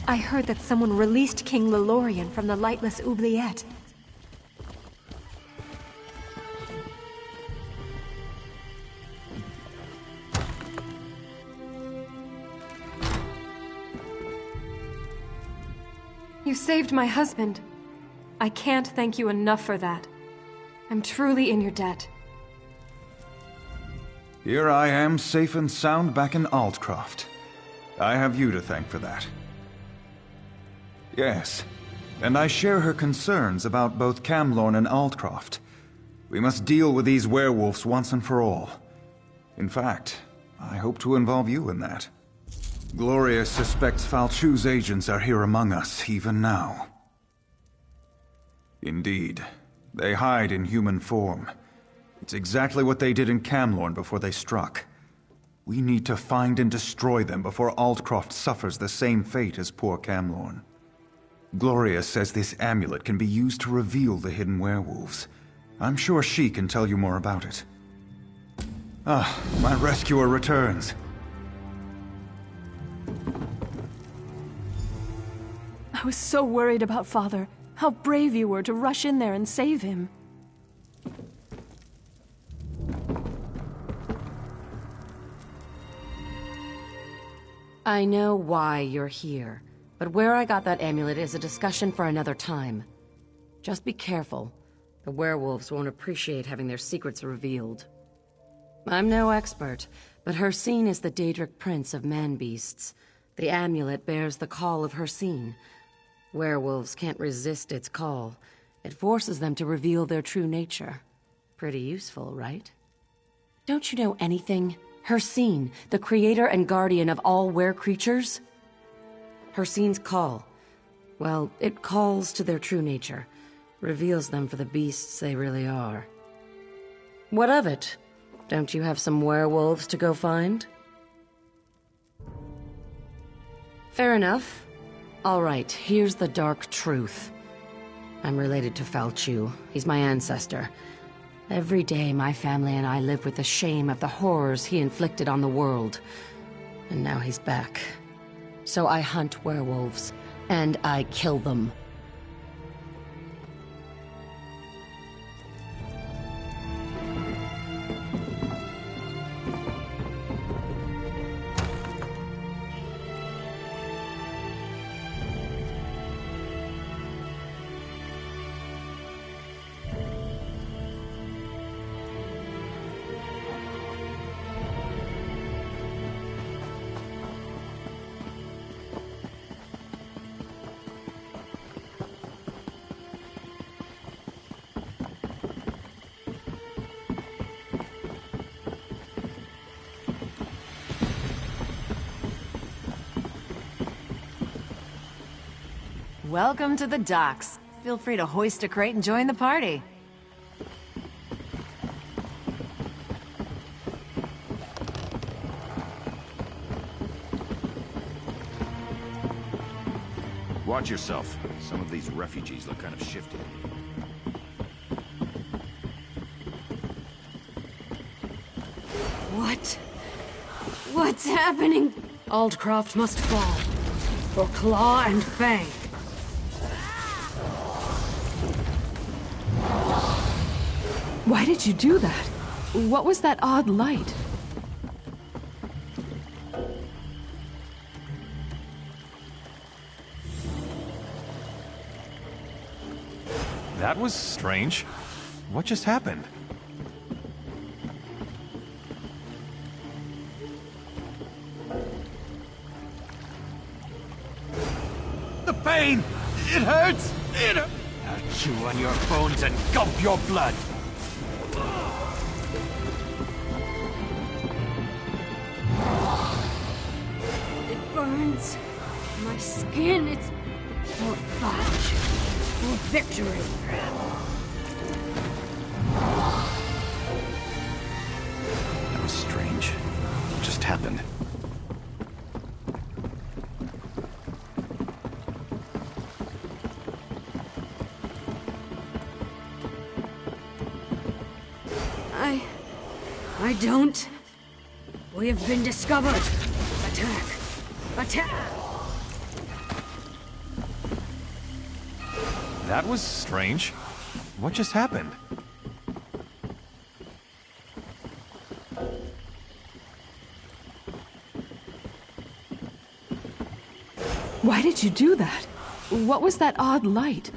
I heard that someone released King Lelorian from the lightless oubliette. You saved my husband. I can't thank you enough for that. I'm truly in your debt. Here I am, safe and sound back in Altcroft. I have you to thank for that. Yes, and I share her concerns about both Camlorn and Altcroft. We must deal with these werewolves once and for all. In fact, I hope to involve you in that. Gloria suspects Falchu's agents are here among us, even now. Indeed, they hide in human form. It's exactly what they did in Camlorn before they struck. We need to find and destroy them before Altcroft suffers the same fate as poor Camlorn. Gloria says this amulet can be used to reveal the hidden werewolves. I'm sure she can tell you more about it. Ah, my rescuer returns. I was so worried about Father. How brave you were to rush in there and save him. I know why you're here. But where I got that amulet is a discussion for another time. Just be careful. The werewolves won't appreciate having their secrets revealed. I'm no expert, but Hircine is the Daedric prince of man-beasts. The amulet bears the call of Hircine. Werewolves can't resist its call. It forces them to reveal their true nature. Pretty useful, right? Don't you know anything? Hircine, the creator and guardian of all were-creatures? Hircine's call. Well, it calls to their true nature. Reveals them for the beasts they really are. What of it? Don't you have some werewolves to go find? Fair enough. All right, here's the dark truth. I'm related to Falchu. He's my ancestor. Every day, my family and I live with the shame of the horrors he inflicted on the world. And now he's back. So I hunt werewolves, and I kill them. Welcome to the docks. Feel free to hoist a crate and join the party. Watch yourself. Some of these refugees look kind of shifty. What? What's happening? Aldcroft must fall. For Claw and Fang. Why did you do that? What was that odd light? That was strange. What just happened? The pain! It hurts! I'll chew on your bones and gulp your blood! It burns. My skin, it's for fight. For victory. That was strange. What just happened? I don't. We have been discovered. Attack. Attack. That was strange. What just happened? Why did you do that? What was that odd light?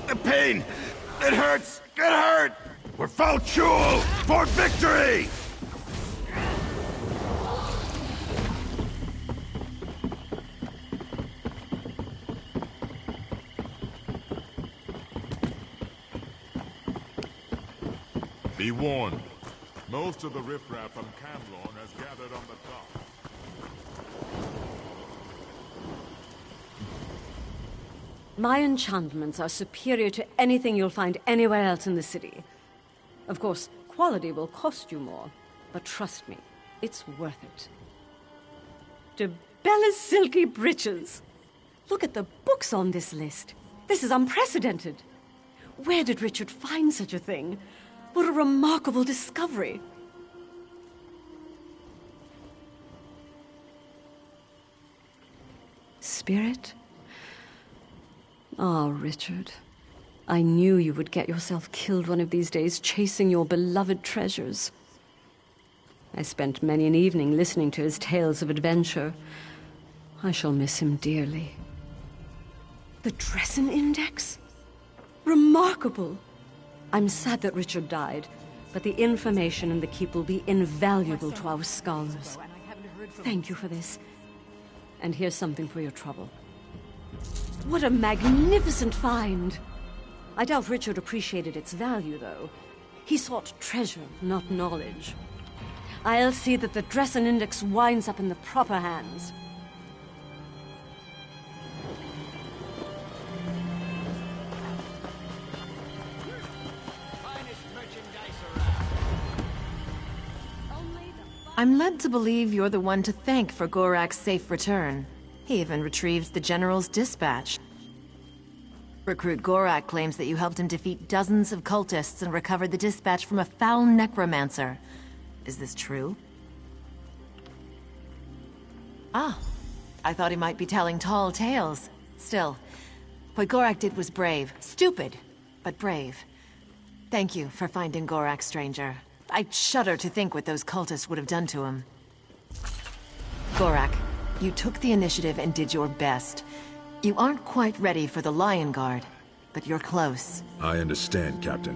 The pain! It hurts! Get hurt! We're Falchul for victory! Be warned. Most of the riffraff from Camlorn has gathered on the dock. My enchantments are superior to anything you'll find anywhere else in the city. Of course, quality will cost you more, but trust me, it's worth it. To Bella's silky breeches! Look at the books on this list. This is unprecedented. Where did Richard find such a thing? What a remarkable discovery. Spirit? Ah, Richard. I knew you would get yourself killed one of these days chasing your beloved treasures. I spent many an evening listening to his tales of adventure. I shall miss him dearly. The Dresden Index? Remarkable! I'm sad that Richard died, but the information in the keep will be invaluable to our scholars. Thank you for this. And here's something for your trouble. What a magnificent find! I doubt Richard appreciated its value, though. He sought treasure, not knowledge. I'll see that the Dresden Index winds up in the proper hands. I'm led to believe you're the one to thank for Gorak's safe return. He even retrieved the General's dispatch. Recruit Gorak claims that you helped him defeat dozens of cultists and recovered the dispatch from a foul necromancer. Is this true? Ah, I thought he might be telling tall tales. Still, what Gorak did was brave. Stupid, but brave. Thank you for finding Gorak, stranger. I shudder to think what those cultists would have done to him. Gorak, you took the initiative and did your best. You aren't quite ready for the Lion Guard, but you're close. I understand, Captain.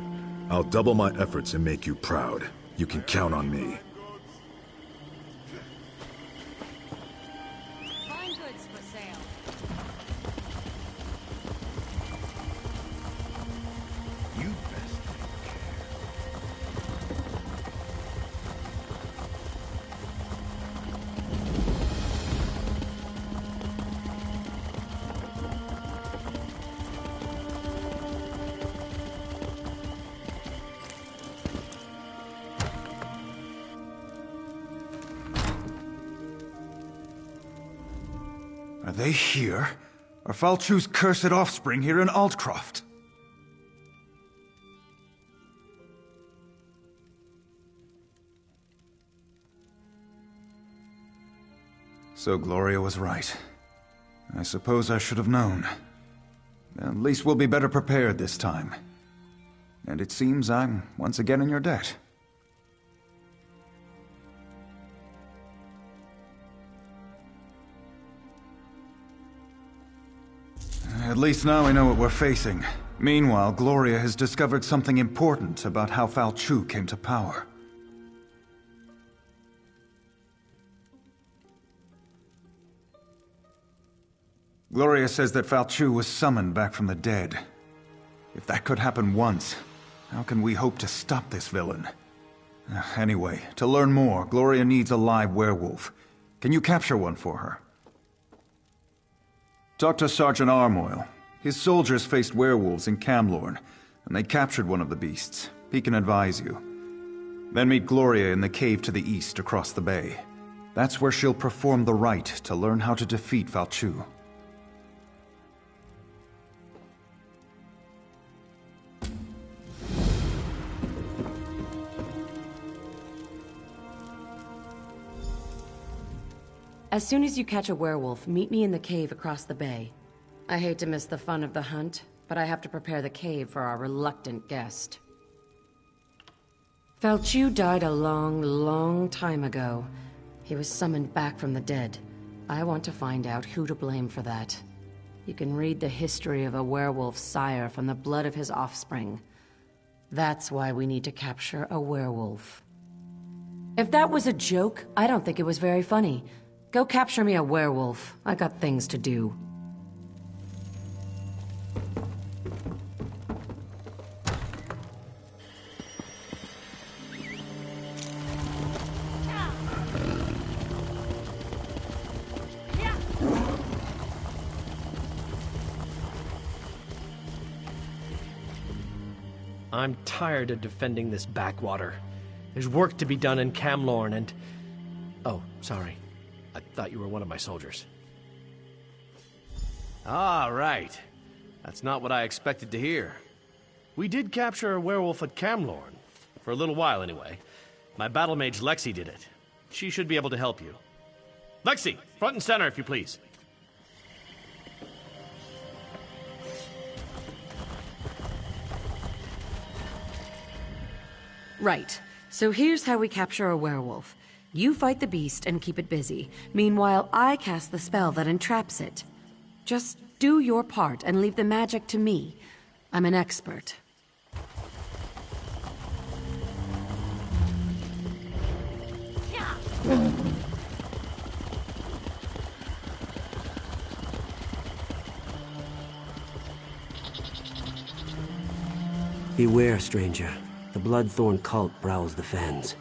I'll double my efforts and make you proud. You can count on me. Are they here? Are Falchu's cursed offspring here in Altcroft? So Gloria was right. I suppose I should have known. At least we'll be better prepared this time. And it seems I'm once again in your debt. At least now we know what we're facing. Meanwhile, Gloria has discovered something important about how Falchu came to power. Gloria says that Falchu was summoned back from the dead. If that could happen once, how can we hope to stop this villain? Anyway, to learn more, Gloria needs a live werewolf. Can you capture one for her? Talk to Sergeant Armoyle. His soldiers faced werewolves in Camlorn, and they captured one of the beasts. He can advise you. Then meet Gloria in the cave to the east across the bay. That's where she'll perform the rite to learn how to defeat Falchu. As soon as you catch a werewolf, meet me in the cave across the bay. I hate to miss the fun of the hunt, but I have to prepare the cave for our reluctant guest. Falchu died a long, long time ago. He was summoned back from the dead. I want to find out who to blame for that. You can read the history of a werewolf's sire from the blood of his offspring. That's why we need to capture a werewolf. If that was a joke, I don't think it was very funny. Go capture me a werewolf. I got things to do. I'm tired of defending this backwater. There's work to be done in Camlorn and... Oh, sorry. I thought you were one of my soldiers. Ah, right. That's not what I expected to hear. We did capture a werewolf at Camlorn. For a little while, anyway. My battle mage Lexi did it. She should be able to help you. Lexi, front and center, if you please. Right. So here's how we capture a werewolf. You fight the beast and keep it busy. Meanwhile, I cast the spell that entraps it. Just do your part and leave the magic to me. I'm an expert. Beware, stranger. The Bloodthorn cult prowls the fens.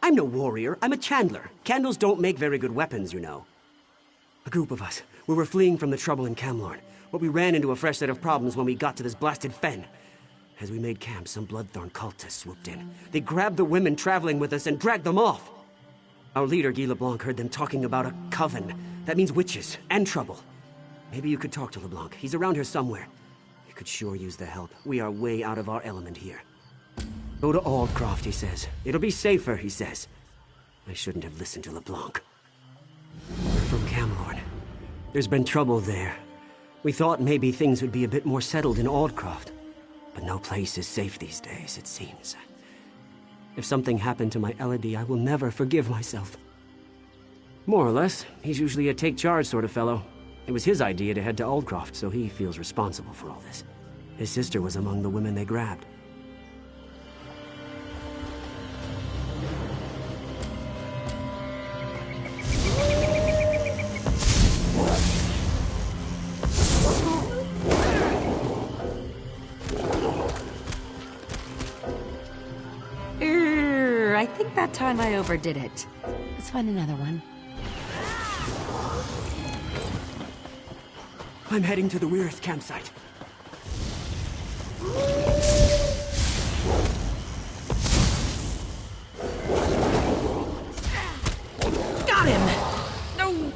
I'm no warrior. I'm a chandler. Candles don't make very good weapons, you know. A group of us. We were fleeing from the trouble in Camlorn, but we ran into a fresh set of problems when we got to this blasted fen. As we made camp, some Bloodthorn cultists swooped in. They grabbed the women traveling with us and dragged them off. Our leader, Guy LeBlanc, heard them talking about a coven. That means witches and trouble. Maybe you could talk to LeBlanc. He's around here somewhere. You could sure use the help. We are way out of our element here. Go to Aldcroft, he says. It'll be safer, he says. I shouldn't have listened to LeBlanc. We're from Camlorn. There's been trouble there. We thought maybe things would be a bit more settled in Aldcroft. But no place is safe these days, it seems. If something happened to my Elodie, I will never forgive myself. More or less. He's usually a take-charge sort of fellow. It was his idea to head to Aldcroft, so he feels responsible for all this. His sister was among the women they grabbed. I think that time I overdid it. Let's find another one. I'm heading to the Weir's campsite. Got him! No!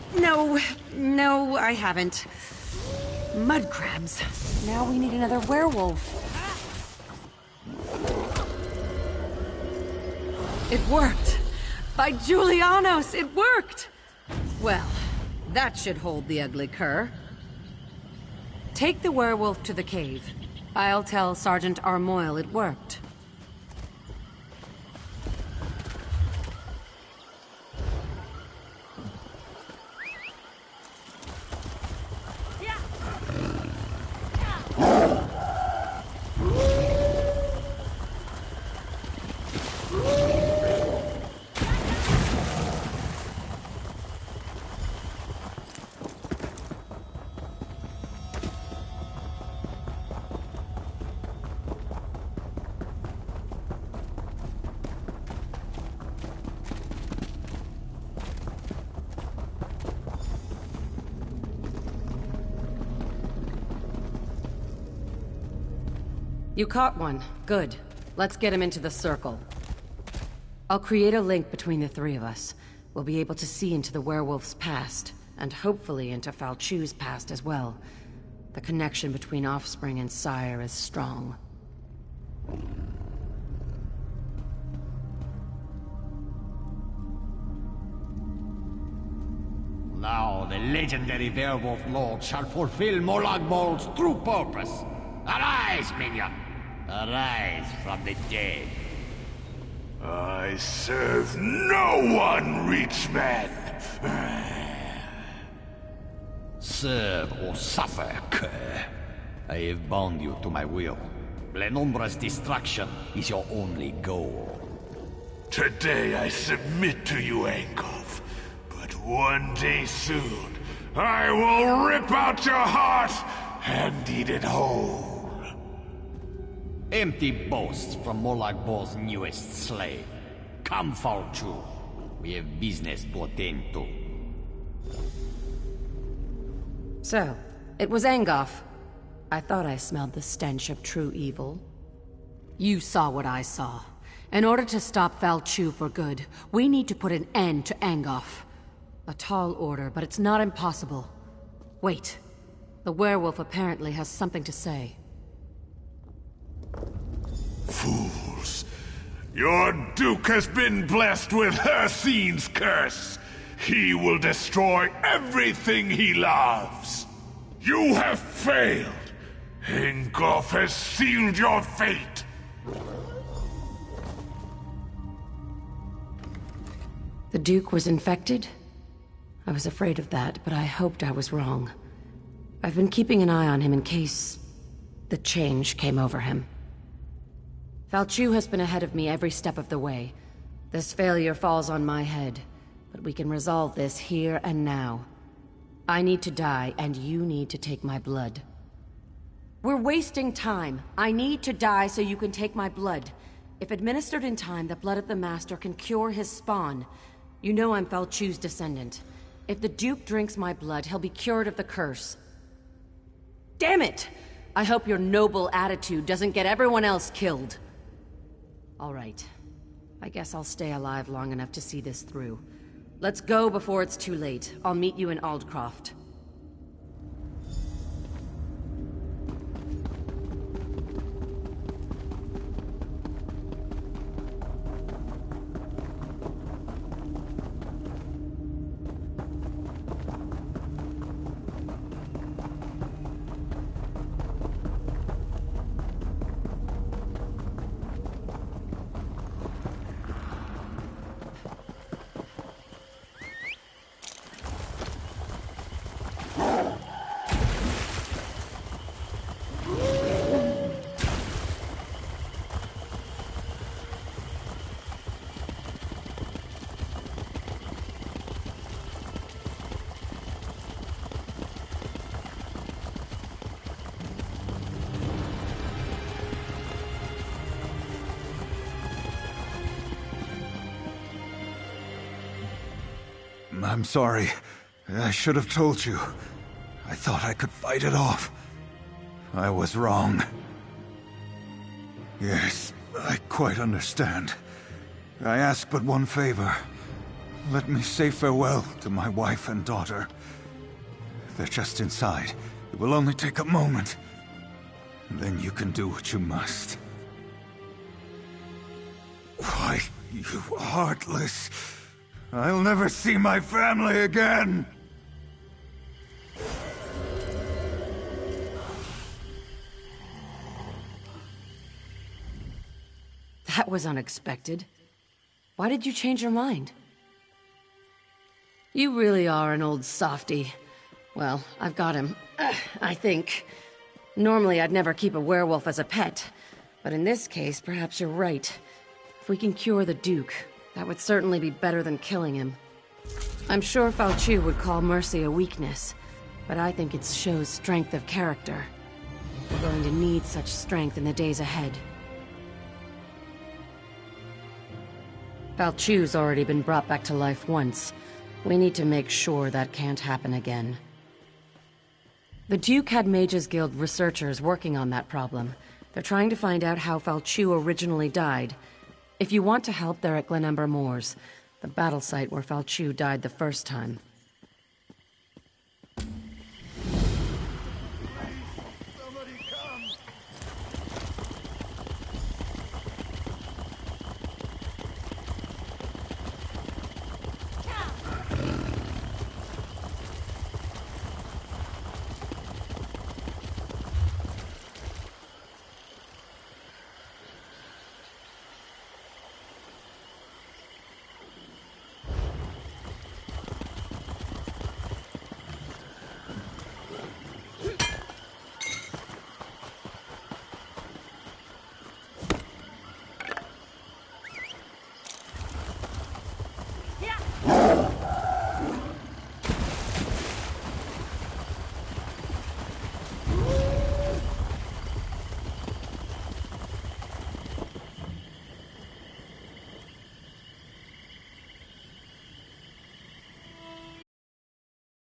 I haven't. Mud crabs. Now we need another werewolf. It worked! By Julianos, it worked! Well, that should hold the ugly cur. Take the werewolf to the cave. I'll tell Sergeant Armoyle it worked. You caught one. Good. Let's get him into the circle. I'll create a link between the three of us. We'll be able to see into the werewolf's past, and hopefully into Falchu's past as well. The connection between offspring and sire is strong. Now the legendary werewolf lord shall fulfill Molag Bol's true purpose. Arise, minion! Arise from the dead. I serve no one, Reachman! Serve or suffer, cur. I have bound you to my will. Glenumbra's destruction is your only goal. Today I submit to you, Angolf. But one day soon, I will rip out your heart and eat it whole. Empty boasts from Molag Bol's newest slave. Come, Falchu. We have business to attend to. So, it was Angolf. I thought I smelled the stench of true evil. You saw what I saw. In order to stop Falchu for good, we need to put an end to Angolf. A tall order, but it's not impossible. Wait. The werewolf apparently has something to say. Fools. Your Duke has been blessed with Hircine's curse. He will destroy everything he loves. You have failed. Angolf has sealed your fate. The Duke was infected? I was afraid of that, but I hoped I was wrong. I've been keeping an eye on him in case the change came over him. Falchu has been ahead of me every step of the way. This failure falls on my head, but we can resolve this here and now. I need to die, and you need to take my blood. We're wasting time. I need to die so you can take my blood. If administered in time, the blood of the Master can cure his spawn. You know I'm Falchu's descendant. If the Duke drinks my blood, he'll be cured of the curse. Damn it! I hope your noble attitude doesn't get everyone else killed. All right. I guess I'll stay alive long enough to see this through. Let's go before it's too late. I'll meet you in Aldcroft. I'm sorry. I should have told you. I thought I could fight it off. I was wrong. Yes, I quite understand. I ask but one favor. Let me say farewell to my wife and daughter. They're just inside. It will only take a moment. Then you can do what you must. Why, you heartless... I'll never see my family again! That was unexpected. Why did you change your mind? You really are an old softy. Well, I've got him. I think. Normally I'd never keep a werewolf as a pet, but in this case, perhaps you're right. If we can cure the Duke, that would certainly be better than killing him. I'm sure Falchu would call mercy a weakness, but I think it shows strength of character. We're going to need such strength in the days ahead. Falchu's already been brought back to life once. We need to make sure that can't happen again. The Duke had Mages Guild researchers working on that problem. They're trying to find out how Falchu originally died. If you want to help, they're at Glenumbra Moors, the battle site where Falchu died the first time.